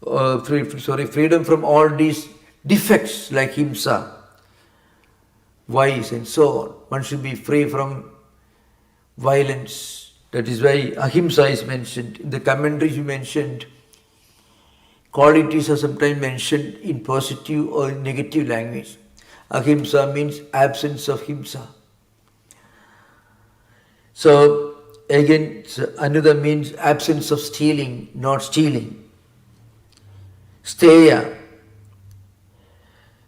Freedom from all these defects like himsa, vice and so on. One should be free from violence. That is why ahimsa is mentioned. In the commentaries you mentioned, qualities are sometimes mentioned in positive or negative language. Ahimsa means absence of himsa. So again, another means absence of stealing, not stealing. Steya,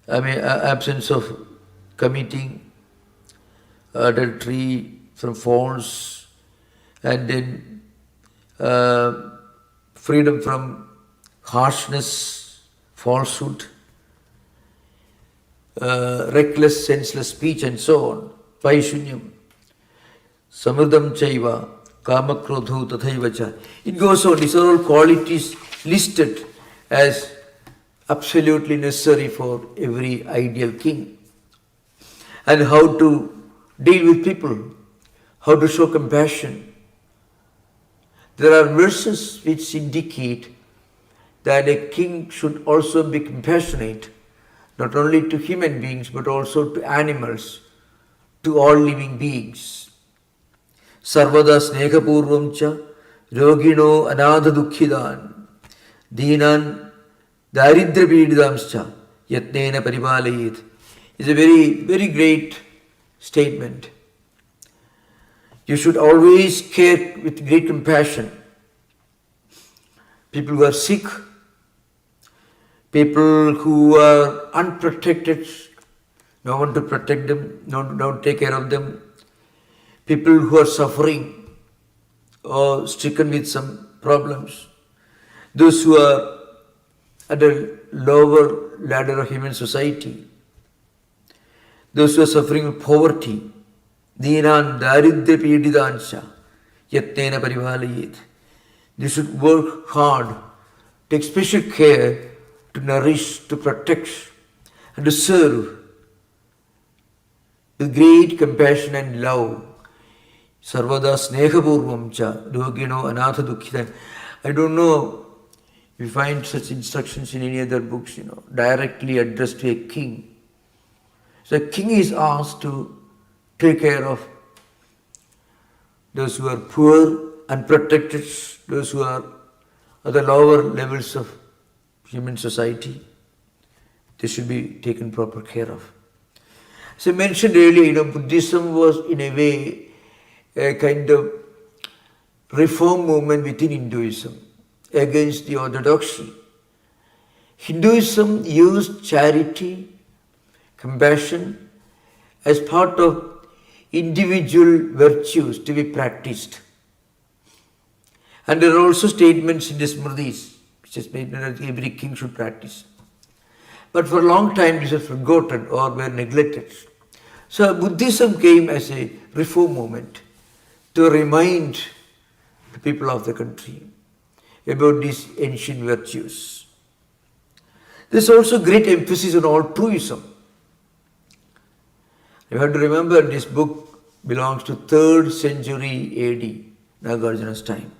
absence of committing adultery, from false, and then freedom from harshness, falsehood, reckless, senseless speech, and so on. Paishunyam, samurdam chaiva, kamakrodhu tathaivacha. It goes on. These are all qualities listed as absolutely necessary for every ideal king. And how to deal with people, how to show compassion. There are verses which indicate that a king should also be compassionate, not only to human beings but also to animals, to all living beings. Sarvada snehapurvam cha rogino anadha dukkhidan deenan daridra pididamscha yatnena paripalayet is a very, very great statement. You should always care with great compassion. People who are sick, people who are unprotected, no one to protect them, no one to take care of them, people who are suffering or stricken with some problems, those who are at a lower ladder of human society, those who are suffering with poverty, Deenan daridya pididansha yatnena parivalayet. They should work hard, take special care to nourish, to protect, and to serve with great compassion and love. Sarvada snehapurvam cha rogino anatha dukkhidan. I don't know if you find such instructions in any other books, directly addressed to a king. So a king is asked to take care of those who are poor, unprotected, those who are at the lower levels of human society. They should be taken proper care of. As I mentioned earlier, Buddhism was in a way a kind of reform movement within Hinduism against the orthodoxy. Hinduism used charity, compassion as part of individual virtues to be practiced. And there are also statements in the Smritis, which is made that every king should practice. But for a long time this was forgotten or were neglected. So Buddhism came as a reform movement to remind the people of the country about these ancient virtues. There is also great emphasis on altruism. You have to remember this book belongs to 3rd century AD, Nagarjuna's time.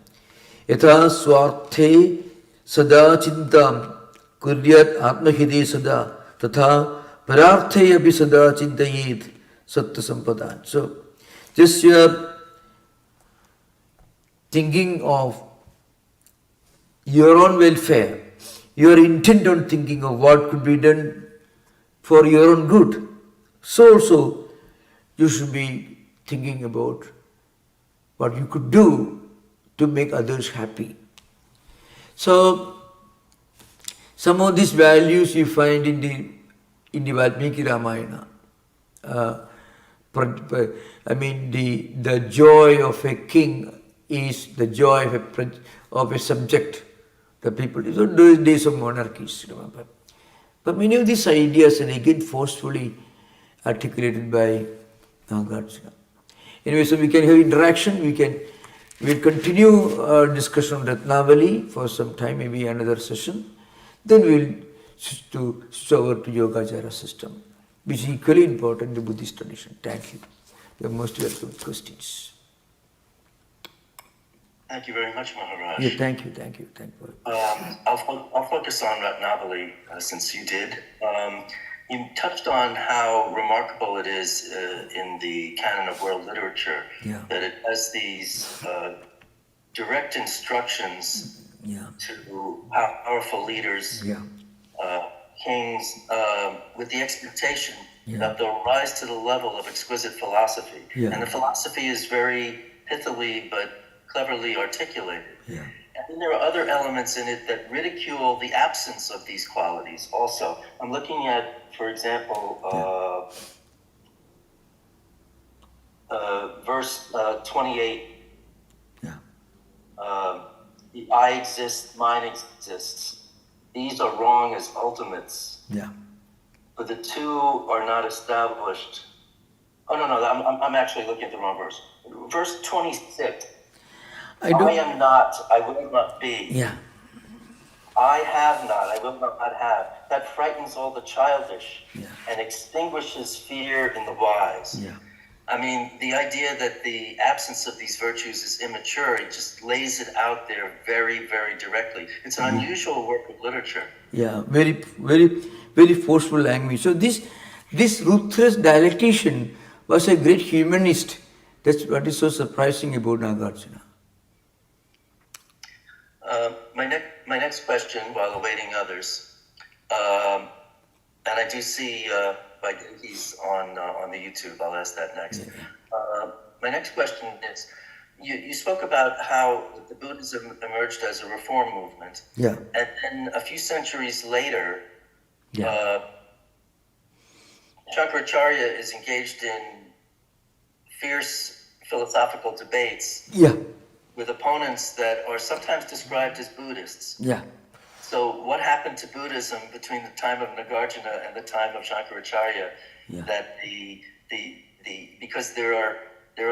Yatha swarte sada chintam kuryat atmahide sada tatha pararthe abhi sada chintayet sattva sampadan. So, just you are thinking of your own welfare, you are intent on thinking of what could be done for your own good. So also, you should be thinking about what you could do to make others happy. So, some of these values you find in the Valmiki Ramayana. The joy of a king is the joy of a subject. The people, those days of monarchies, remember. But many of these ideas are again forcefully articulated by Nagarjuna. Anyway, so we can have interaction, we'll continue our discussion on Ratnavali for some time, maybe another session. Then we'll switch over to Yogacara system, which is equally important in the Buddhist tradition. Thank you. You are most welcome to questions. Thank you very much, Maharaj. Yeah, thank you. I'll focus on Ratnavali since you did. You touched on how remarkable it is in the canon of world literature that it has these direct instructions to powerful leaders, kings, with the expectation that they'll rise to the level of exquisite philosophy. And the philosophy is very pithily but cleverly articulated. And then there are other elements in it that ridicule the absence of these qualities also. I'm looking at, for example, verse 28. The I exist, mine exists. These are wrong as ultimates. But the two are not established. Oh, no, I'm actually looking at the wrong verse. Verse 26. I am not, I will not be. I have not, I will not have. That frightens all the childish and extinguishes fear in the wise. I mean, the idea that the absence of these virtues is immature, it just lays it out there very, very directly. It's an unusual work of literature. Yeah, very, very, very forceful language. So this ruthless dialectician was a great humanist. That's what is so surprising about Nagarjuna. My next question, while awaiting others, and I do see he's on the YouTube. I'll ask that next. Yeah. My next question is: you spoke about how the Buddhism emerged as a reform movement. Yeah. And then a few centuries later, Shankaracharya is engaged in fierce philosophical debates. Yeah. With opponents that are sometimes described as Buddhists. Yeah. So what happened to Buddhism between the time of Nagarjuna and the time of Shankaracharya? Yeah. That because there are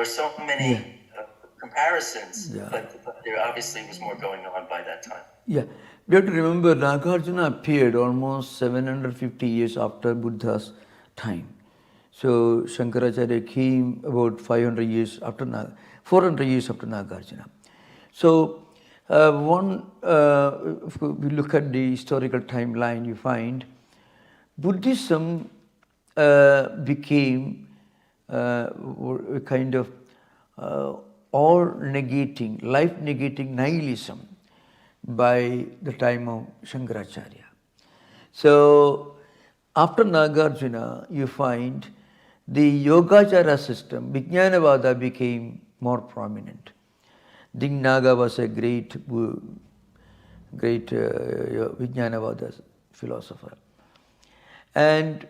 so many comparisons, but there obviously was more going on by that time. Yeah, we have to remember Nagarjuna appeared almost 750 years after Buddha's time. So Shankaracharya came about 400 years after Nagarjuna. So if we look at the historical timeline, you find Buddhism became a kind of life-negating nihilism by the time of Shankaracharya. So after Nagarjuna, you find the Yogacara system, Vijnanavada, became more prominent. Dignaga was a great Vijnanavada philosopher. And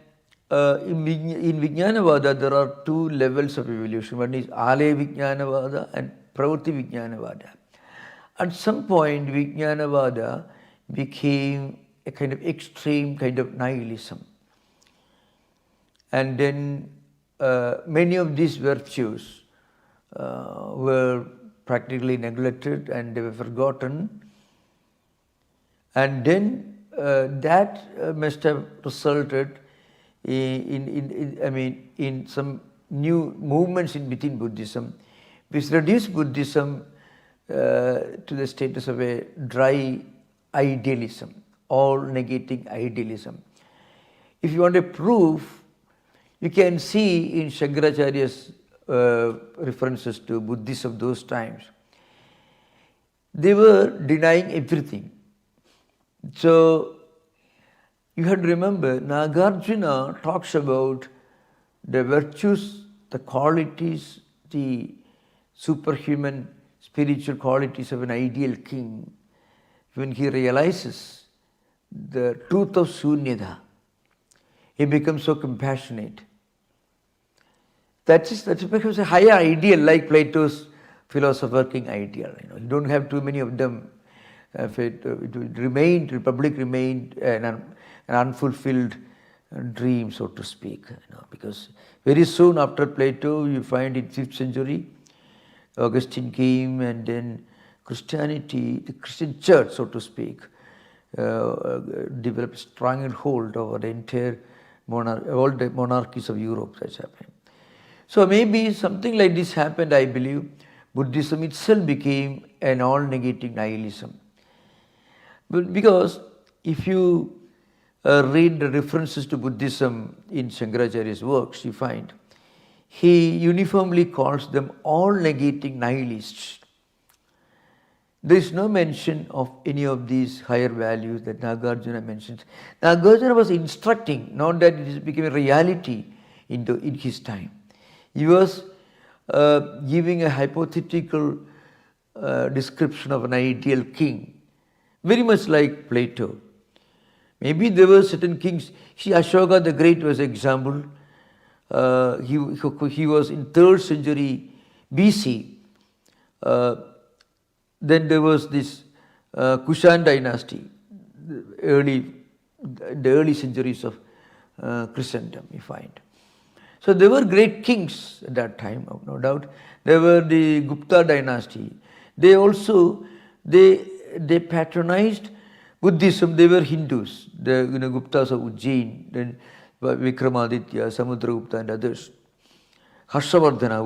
in Vijnanavada, there are two levels of evolution. One is Ale Vijnanavada and Pravritti Vijnanavada. At some point, Vijnanavada became a kind of extreme kind of nihilism. And then many of these virtues were practically neglected and they were forgotten. And then that must have resulted in some new movements within Buddhism, which reduced Buddhism to the status of a dry idealism, all negating idealism. If you want a proof, you can see in Shankaracharya's references to Buddhists of those times. They were denying everything. So you have to remember, Nagarjuna talks about the virtues, the qualities, the superhuman spiritual qualities of an ideal king. When he realizes the truth of Shunyavada, he becomes so compassionate. That becomes a higher ideal, like Plato's philosopher king ideal. You don't have too many of them. Republic remained an unfulfilled dream, so to speak. Because very soon after Plato, you find in 5th century, Augustine came, and then Christianity, the Christian church, so to speak, developed strong hold over the entire all the monarchies of Europe. That's happened. So maybe something like this happened, I believe. Buddhism itself became an all-negating nihilism. But because if you read the references to Buddhism in Shankaracharya's works, you find he uniformly calls them all-negating nihilists. There is no mention of any of these higher values that Nagarjuna mentions. Nagarjuna was instructing, not that it became a reality in his time. He was giving a hypothetical description of an ideal king, very much like Plato. Maybe there were certain kings. Ashoka the Great was an example. He was in 3rd century BC. Then there was this Kushan dynasty, the early centuries of Christendom, you find. So there were great kings at that time, no doubt. There were the Gupta dynasty. They also, they patronized Buddhism. They were Hindus, the Guptas of Ujjain, then Vikramaditya, Samudragupta and others. Harshavardhana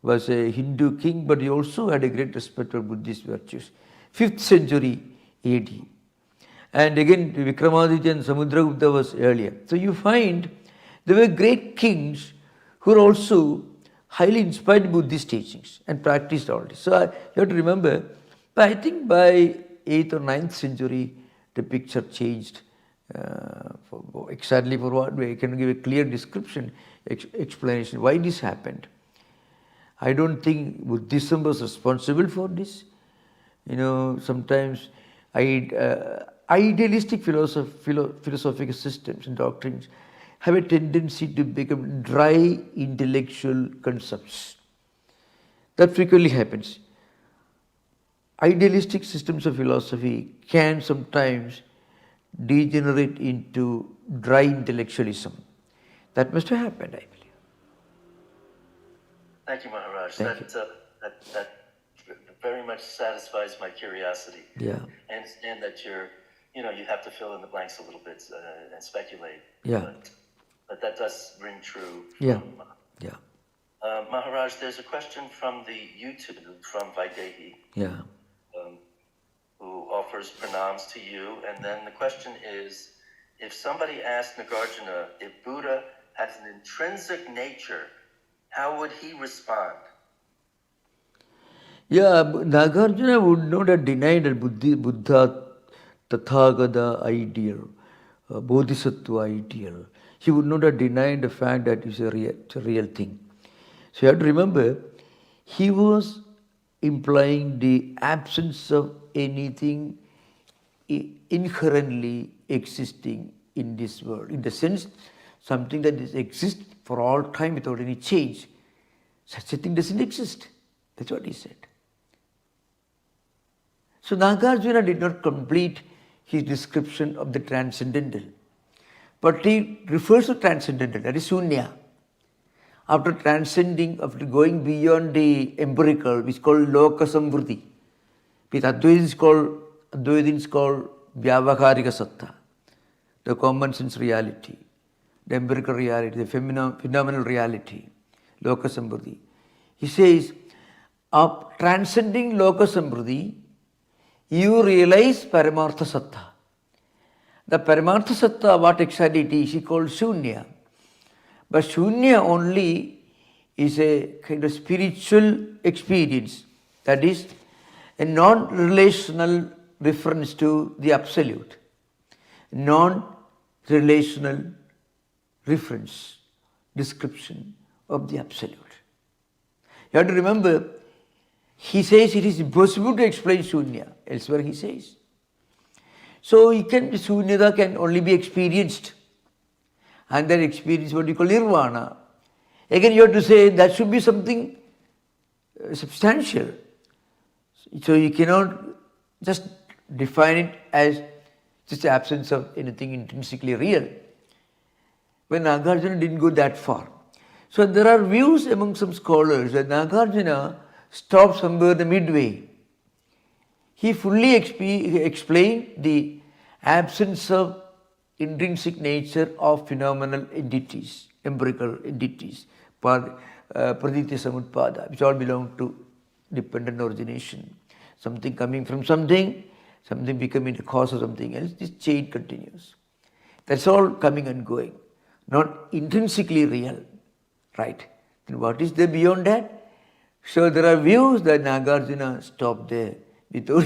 was a Hindu king, but he also had a great respect for Buddhist virtues. 5th century AD. And again, Vikramaditya and Samudragupta was earlier. So you find there were great kings who were also highly inspired Buddhist teachings and practiced all this. So you have to remember, I think by 8th or 9th century, the picture changed. Exactly for what way? I can give a clear description, explanation why this happened. I don't think Buddhism was responsible for this. Sometimes idealistic philosophical systems and doctrines have a tendency to become dry intellectual concepts. That frequently happens. Idealistic systems of philosophy can sometimes degenerate into dry intellectualism. That must have happened, I believe. Thank you, Maharaj. That very much satisfies my curiosity. Yeah. I understand that you have to fill in the blanks a little bit and speculate. Yeah. But that does ring true. Yeah. Yeah. Maharaj, there's a question from the YouTube from Vaidehi. Yeah. Who offers pranams to you. And then the question is, if somebody asked Nagarjuna if Buddha has an intrinsic nature, how would he respond? Yeah, Nagarjuna would not have denied that Buddha Tathagata ideal, Bodhisattva ideal. He would not have denied the fact that it's a real thing. So you have to remember, he was implying the absence of anything inherently existing in this world. In the sense, something that exists for all time without any change. Such a thing doesn't exist. That's what he said. So Nagarjuna did not complete his description of the transcendental. But he refers to transcendental, that is Shunya. After transcending, after going beyond the empirical, which is called Loka Samvrti, with Advaitins called Vyavaharika Satta, the common sense reality, the empirical reality, the phenomenal reality, Loka Samvrti. He says, of transcending Loka Samvrti, you realize Paramartha Satta. The Paramartha Satta, what exactly it is, he called Shunya. But Shunya only is a kind of spiritual experience, that is a non-relational reference to the Absolute, non-relational reference, description of the Absolute. You have to remember, he says it is impossible to explain Shunya, elsewhere he says. So Shunyata can only be experienced. And that experience, what you call nirvana. Again, you have to say that should be something substantial. So you cannot just define it as just the absence of anything intrinsically real. When Nagarjuna didn't go that far. So there are views among some scholars that Nagarjuna stopped somewhere in the midway. He fully explained the absence of intrinsic nature of phenomenal entities, empirical entities, Praditya Samutpada, which all belong to dependent origination. Something coming from something becoming the cause of something else, this chain continues. That's all coming and going, not intrinsically real, right? Then what is there beyond that? So there are views that Nagarjuna stopped there without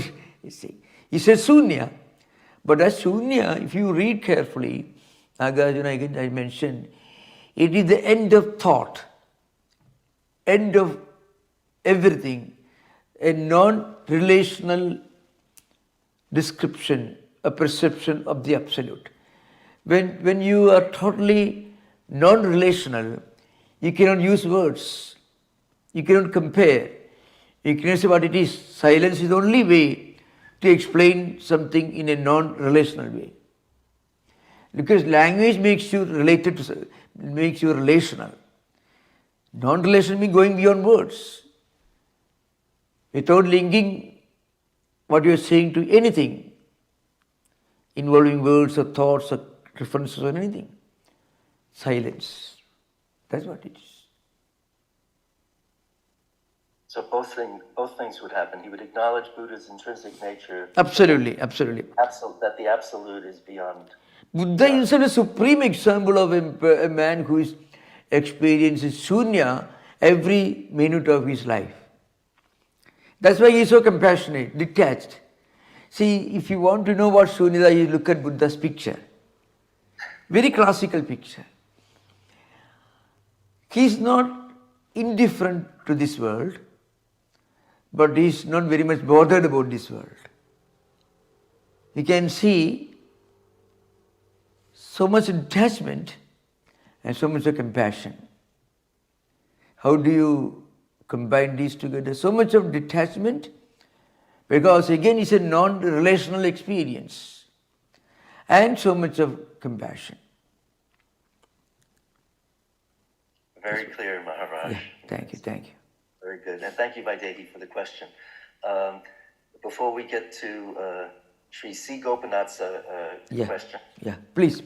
saying. He says Shunya. But as Shunya, if you read carefully, Nagarjuna, again I mentioned, it is the end of thought, end of everything, a non-relational description, a perception of the Absolute. When you are totally non-relational, you cannot use words, you cannot compare, you cannot say what it is. Silence is the only way to explain something in a non-relational way. Because language makes you relational. Non-relational means going beyond words. Without linking what you are saying to anything, involving words or thoughts or references or anything. Silence. That's what it is. So both things would happen. He would acknowledge Buddha's intrinsic nature. Absolutely. That the absolute is beyond. Buddha is a supreme example of a man who is experiences shunya every minute of his life. That's why he is so compassionate, detached. See, if you want to know what shunya is, you look at Buddha's picture. Very classical picture. He is not indifferent to this world, but he is not very much bothered about this world. You can see so much detachment and so much of compassion. How do you combine these together? So much of detachment, because again it's a non-relational experience, and so much of compassion. Very clear, Maharaj. Yeah, thank you. Very good. And thank you, Vaidehi, for the question. Before we get to Sri C. Gopinath's question. Yeah, please.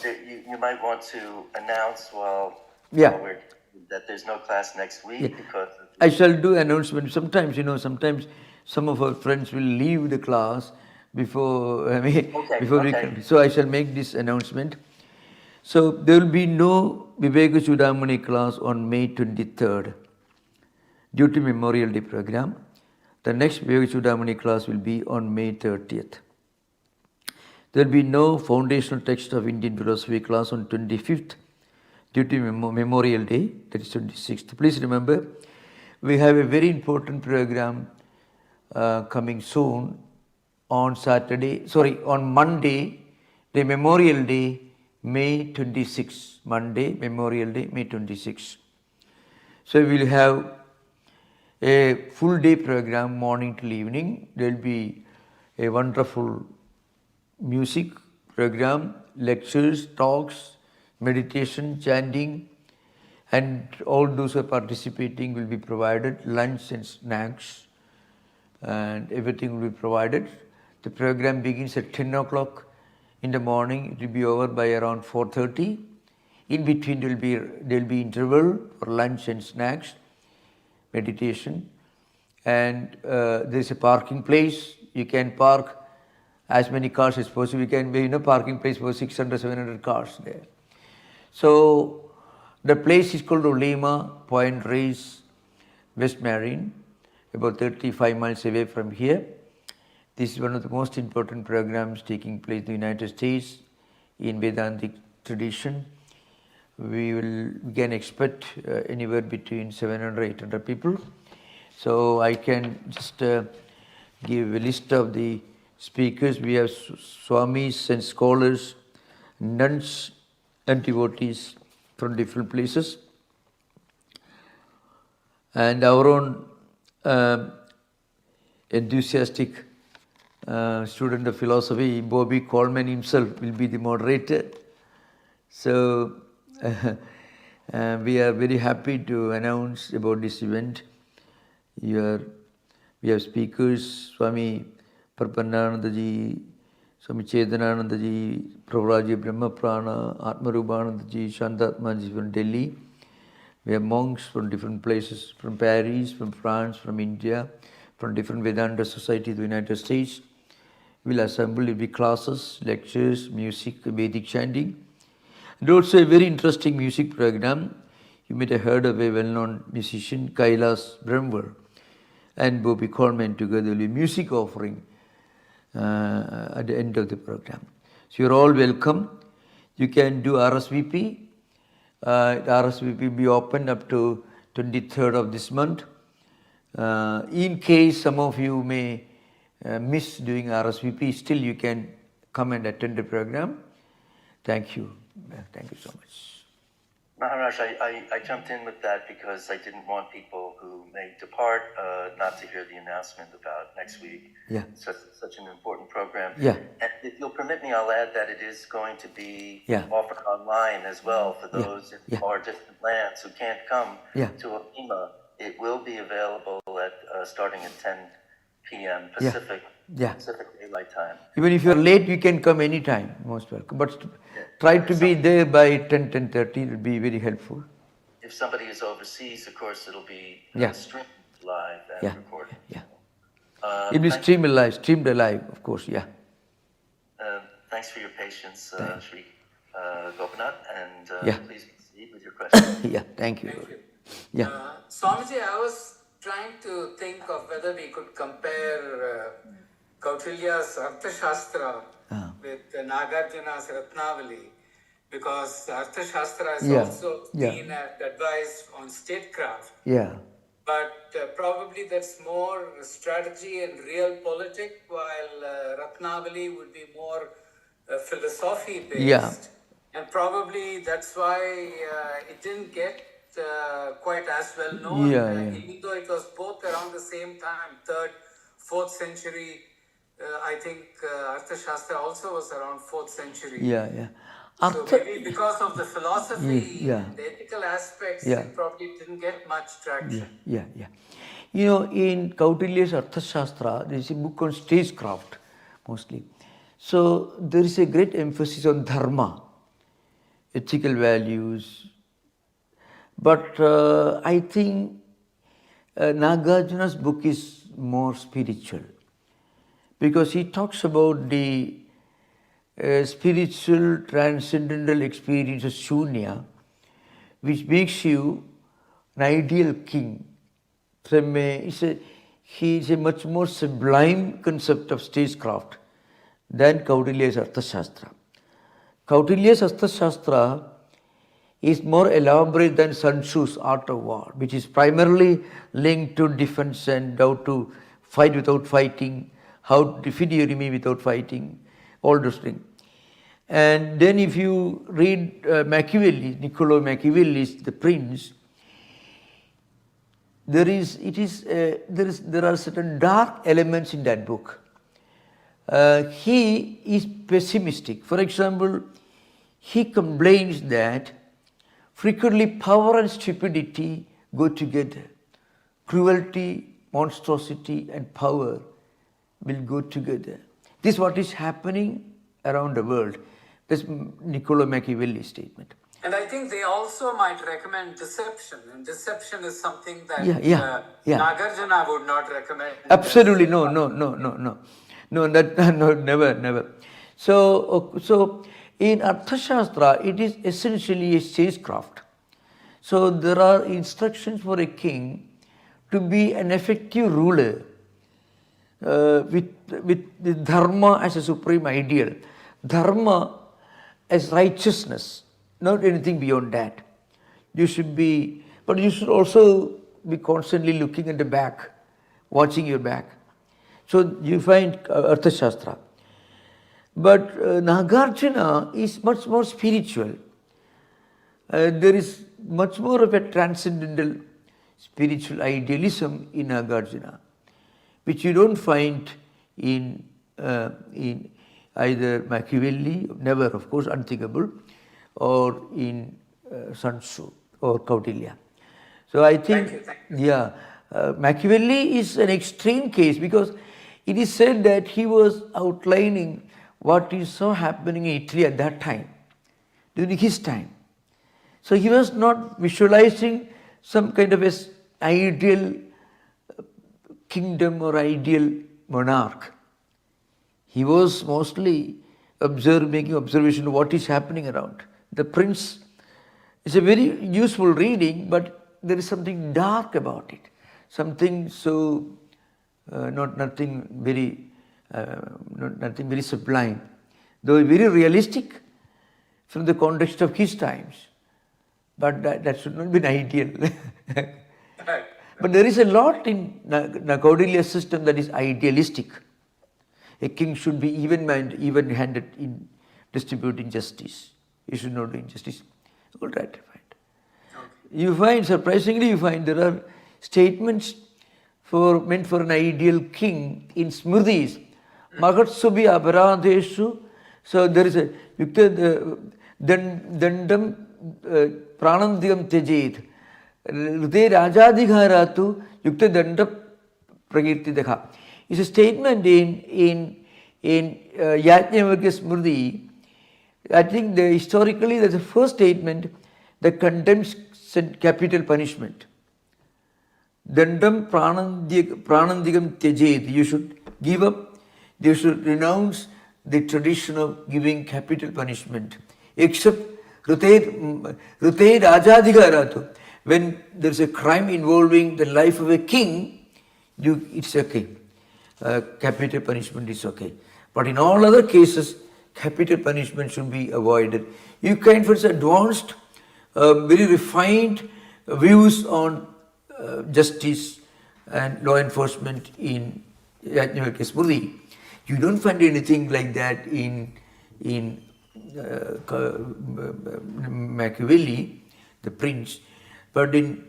You might want to announce while that there's no class next week because I shall do announcement. Sometimes some of our friends will leave the class before we come. So I shall make this announcement. So there will be no Viveka Chudamani class on May 23rd due to Memorial Day program. The next Viveka Chudamani class will be on May 30th. There will be no foundational text of Indian philosophy class on 25th due to Memorial Day, that is 26th. Please remember, we have a very important program coming soon on Monday, the Memorial Day, May 26. Monday, Memorial Day, May 26. So we will have a full day program, morning till evening. There will be a wonderful music program, lectures, talks, meditation, chanting, and all those who are participating will be provided lunch and snacks, and everything will be provided. The program begins at 10 o'clock in the morning. It will be over by around 4:30. In between there will be interval for lunch and snacks, meditation, and there is a parking place. You can park as many cars as possible. You can be parking place for 600-700 cars there. So the place is called Olema Point Race, West Marine, about 35 miles away from here. This is one of the most important programs taking place in the United States in Vedantic tradition. We can expect anywhere between 700-800 people. So I can just give a list of the speakers. We have swamis and scholars, nuns and devotees from different places, and our own enthusiastic student of philosophy, Bobby Coleman himself, will be the moderator. So we are very happy to announce about this event. We have speakers, Swami Parpananandaji, Swami Chetananandaji, Prabhuji Brahmaprana, Atmarupanandaji, Shantatmaji from Delhi. We have monks from different places, from Paris, from France, from India, from different Vedanta society of the United States. We'll assemble, there will be classes, lectures, music, Vedic chanting, and also a very interesting music program. You might have heard of a well-known musician, Kailas Brahmvar, and Bobby Coleman together will be music offering at the end of the program. So you're all welcome. You can do RSVP. RSVP will be open up to 23rd of this month. In case some of you may miss doing RSVP, still you can come and attend the program. Thank you. Thank you so much. Maharaj, I jumped in with that because I didn't want people who may depart not to hear the announcement about next week. Yeah. Such an important program. Yeah. And if you'll permit me, I'll add that it is going to be Yeah. offered online as well for those in far distant lands who can't come to Olema. It will be available at starting at 10 p.m. Pacific Daylight Time. Even if you're late, you can come anytime, most welcome. But try to be there by 10:30, it will be very helpful. If somebody is overseas, of course, it'll be streamed live and Yeah. recorded. Yeah. Uh, It will thank- streamed alive, of course, yeah. Thanks for your patience, Sri Gopinath, and Yeah. please proceed with your question. Yeah, thank you. Thank you. Yeah. Swamiji, I was trying to think of whether we could compare Kautilya's Arthashastra with Nagarjuna's Ratnavali, because Arthashastra is Yeah, also yeah. seen as advice on statecraft, Yeah. but probably that's more strategy and realpolitik, while Ratnavali would be more philosophy based. Yeah. And probably that's why it didn't get quite as well known, even though it was both around the same time, 3rd, 4th century. I think Arthashastra also was around 4th century. Yeah, yeah. So maybe because of the philosophy and the ethical aspects, it probably didn't get much traction. Yeah. You know, in Kautilya's Arthashastra, there is a book on stagecraft, mostly. So there is a great emphasis on dharma, ethical values. But I think Nagarjuna's book is more spiritual, because he talks about the spiritual transcendental experience of Shunya, which makes you an ideal king. He is a much more sublime concept of stagecraft than Kautilya's Arthashastra. Kautilya's Arthashastra is more elaborate than Sun Tzu's Art of War, which is primarily linked to defense and how to fight without fighting, how to defeat your enemy without fighting, all those things. And then if you read Niccolo Machiavelli's The Prince, there are certain dark elements in that book. He is pessimistic. For example, he complains that frequently power and stupidity go together. Cruelty, monstrosity, and power will go together. This is what is happening around the world. That's Niccolo Machiavelli's statement. And I think they also might recommend deception, and deception is something that Nagarjuna would not recommend. Absolutely, no, never. So in Arthashastra, it is essentially a stagecraft. So there are instructions for a king to be an effective ruler with dharma as a supreme ideal, dharma as righteousness, not anything beyond that. But you should also be constantly looking at the back, watching your back. So you find Arthashastra. But Nagarjuna is much more spiritual. There is much more of a transcendental spiritual idealism in Nagarjuna, which you don't find in either Machiavelli, never, of course, unthinkable, or in Sun Tzu or Kautilya. So I think, Machiavelli is an extreme case, because it is said that he was outlining what is so happening in Italy at that time, during his time. So he was not visualizing some kind of an ideal kingdom or ideal monarch. He was mostly making observation of what is happening around. The Prince is a very useful reading, but there is something dark about it, something so nothing very sublime, though very realistic from the context of his times. But that should not be an ideal. But there is a lot in Kautilya's system that is idealistic. A king should be even-handed in distributing justice. He should not do injustice. All right, fine. Surprisingly, you find there are statements meant for an ideal king in Smritis. Mahatsubi aparadeshu. So there is a dandam pranandhyam tejed. Hriday rajadhigaratu yukta danda prakirtidakha. It's a statement in Yajnavalkya Smriti. I think historically that's the first statement that condemns capital punishment. Dandam pranandigam tyajet. You should give up, you should renounce the tradition of giving capital punishment. Except Rute Rajadhigaratu. When there is a crime involving the life of a king, it's okay. Capital punishment is okay. But in all other cases, capital punishment should be avoided. You can find advanced, very refined views on justice and law enforcement in Smriti. You don't find anything like that in Machiavelli, the prince. But in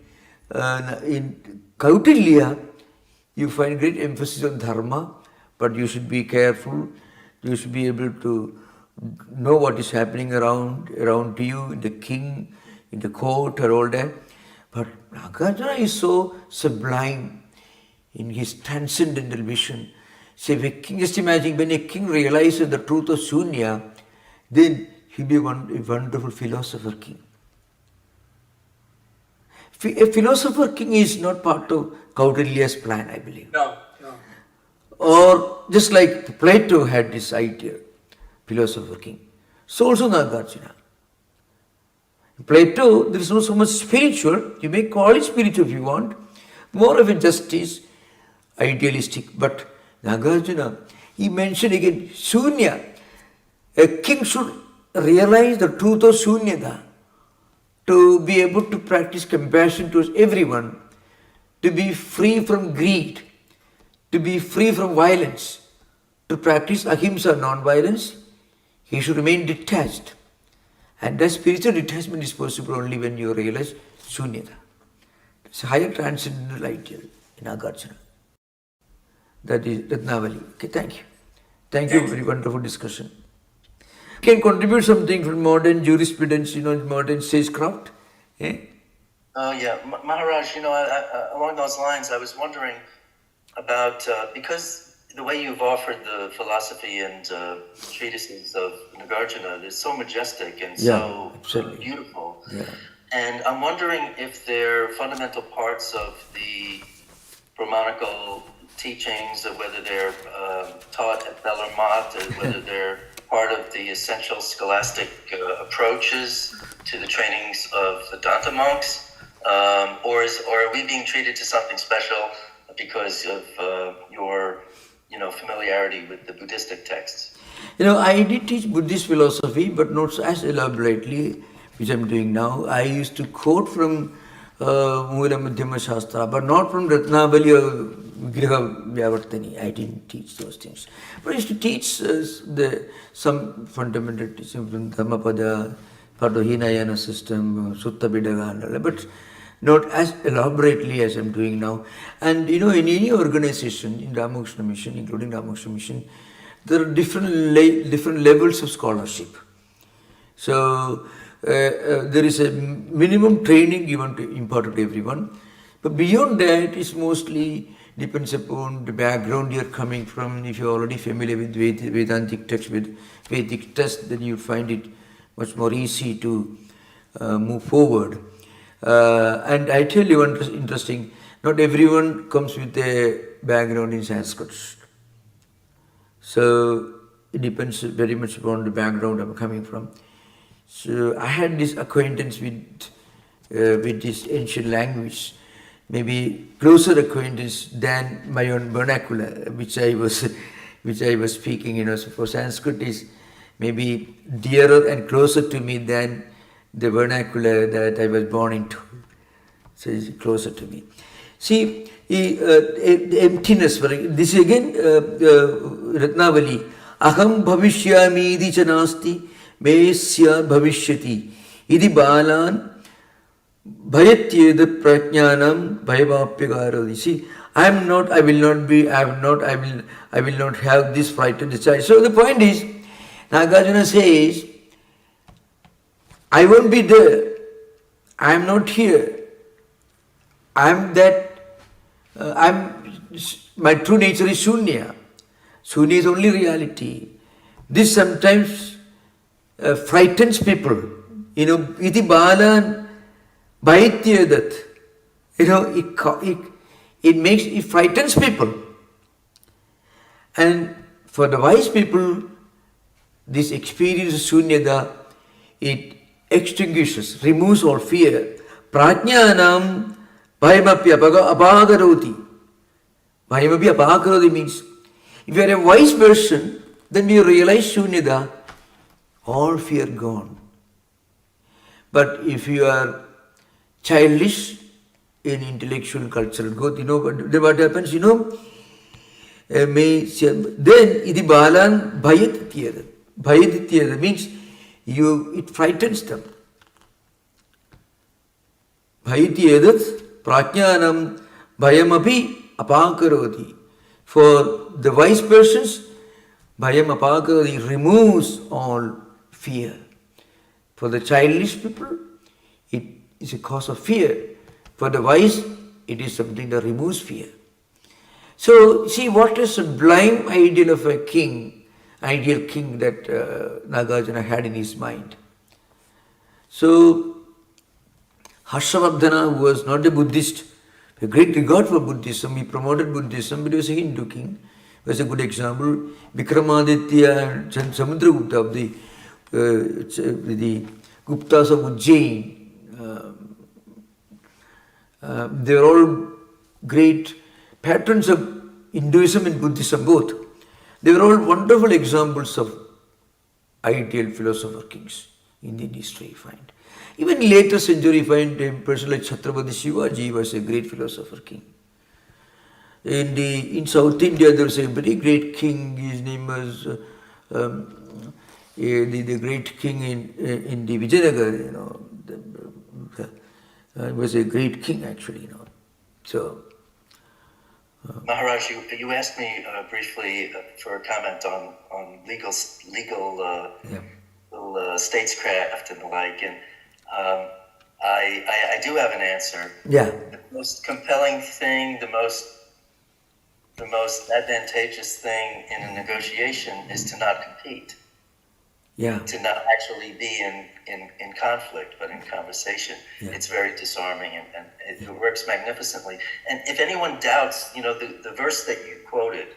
Kautilya, you find great emphasis on dharma, but you should be careful. You should be able to know what is happening around you, in the king, in the court, or all that. But Nagarjuna is so sublime in his transcendental vision. Say, just imagine when a king realizes the truth of Shunya, then he'll be a wonderful philosopher king. A philosopher king is not part of Kautilya's plan, I believe. No. Or just like Plato had this idea, philosopher king. So also Nagarjuna. In Plato, there is not so much spiritual. You may call it spiritual if you want. More of a justice, idealistic. But Nagarjuna, he mentioned again, Shunya. A king should realize the truth of Shunyada, to be able to practice compassion towards everyone, to be free from greed, to be free from violence, to practice ahimsa, non-violence. He should remain detached. And that spiritual detachment is possible only when you realize Shunyata. It's a higher transcendental ideal in Nagarjuna. That is Ratnavali. Okay, thank you. Thank you, very wonderful discussion. You can contribute something from modern jurisprudence, modern stagecraft. Eh? Yeah, Maharaj, along those lines, I was wondering about, because the way you've offered the philosophy and treatises of Nagarjuna is so majestic and so beautiful. Yeah. And I'm wondering if they're fundamental parts of the Brahmanical teachings, or whether they're taught at Bellarmine, or whether they're part of the essential scholastic approaches to the trainings of Vedanta monks, or are we being treated to something special because of your familiarity with the Buddhistic texts? I did teach Buddhist philosophy, but not as elaborately, which I'm doing now. I used to quote from Mula Madhyama Shastra, but not from Ratnavali or Vigraha Vyavartani. I didn't teach those things. But I used to teach some fundamental teaching from Dhammapada, Hinayana system, Sutta Bidagana, but not as elaborately as I'm doing now. And in any organization, in Ramakrishna Mission, including Ramakrishna Mission, there are different levels of scholarship. So there is a minimum training given to imparted to everyone. But beyond that, it mostly depends upon the background you're coming from. If you're already familiar with Vedantic text, with Vedic text, then you find it much more easy to move forward. And I tell you one interesting, not everyone comes with a background in Sanskrit. So it depends very much upon the background I'm coming from. So I had this acquaintance with this ancient language, maybe closer acquaintance than my own vernacular, which I was speaking. So for Sanskrit is maybe dearer and closer to me than the vernacular that I was born into. So it's closer to me. See, the emptiness. This is again Ratnavali. Aham bhavishyami iti cha nasti mesya bhavishyati idi balan bhayatyeda prajnanam bhayavapyagaradi. See, I will not have this frightened child. So the point is, Nagarjuna says, I won't be there. I am not here. My true nature is Shunya. Shunya is only reality. This sometimes frightens people. Iti balan bhaityadat. it frightens people. And for the wise people, this experience of Shunyavada, it extinguishes, removes all fear. Prajnanam bhayamapi apagaroti. Bhayamapi apagaroti means, if you are a wise person, then you realize Shunyavada, all fear gone. But if you are childish in intellectual cultural growth, what happens, then iti balan bhayatityada. Bhayatityada means it frightens them. Bhayatyadat prajnanam bhayamapi apakaroti. For the wise persons, bhayam apakaroti removes all fear. For the childish people, it is a cause of fear. For the wise, it is something that removes fear. So, see what a sublime ideal of a king, ideal king that Nagarjuna had in his mind. So, Harshavardhana, who was not a Buddhist, a great regard for Buddhism, he promoted Buddhism, but he was a Hindu king. He was a good example. Vikramaditya and Samudragupta of the Guptas of Ujjain, they were all great patrons of Hinduism and Buddhism both. They were all wonderful examples of ideal philosopher kings in Indian history, you find. Even later century, you find a person like Chhatrapati Shivaji was a great philosopher king. In South India, there was a very great king. His name was the great king in the Vijayanagar. He was a great king, actually. So. Maharaj, you asked me briefly for a comment on legal statescraft and the like, and I do have an answer. Yeah. The most compelling thing, the most advantageous thing in a negotiation is to not compete. Yeah. To not actually be in conflict, but in conversation. Yeah. It's very disarming and it works magnificently. And if anyone doubts, the verse that you quoted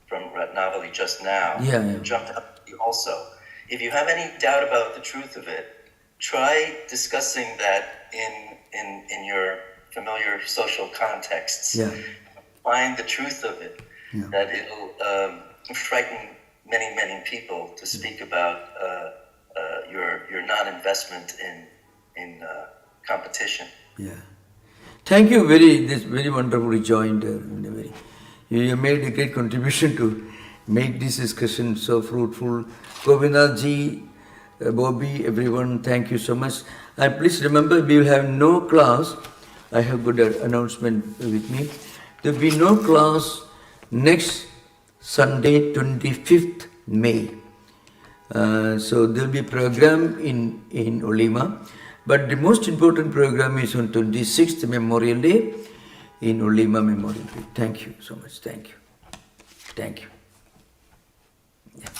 from Ratnavali just now, jumped up also. If you have any doubt about the truth of it, try discussing that in your familiar social contexts. Yeah. Find the truth of it, that it'll frighten many people to speak about your non-investment in competition. Yeah. Thank you this very wonderful rejoinder. You made a great contribution to make this discussion so fruitful. Govindji, Bobby, everyone, thank you so much. And please remember, we will have no class. I have got an announcement with me. There will be no class next Sunday, 25th May. So there will be a program in Olima. But the most important program is on 26th Memorial Day in Olima Memorial Day. Thank you so much. Thank you. Thank you. Yeah.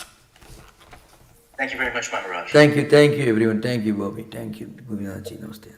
Thank you very much, Maharaj. Thank you everyone. Thank you, Bobby. Thank you, Govindji. Namaste.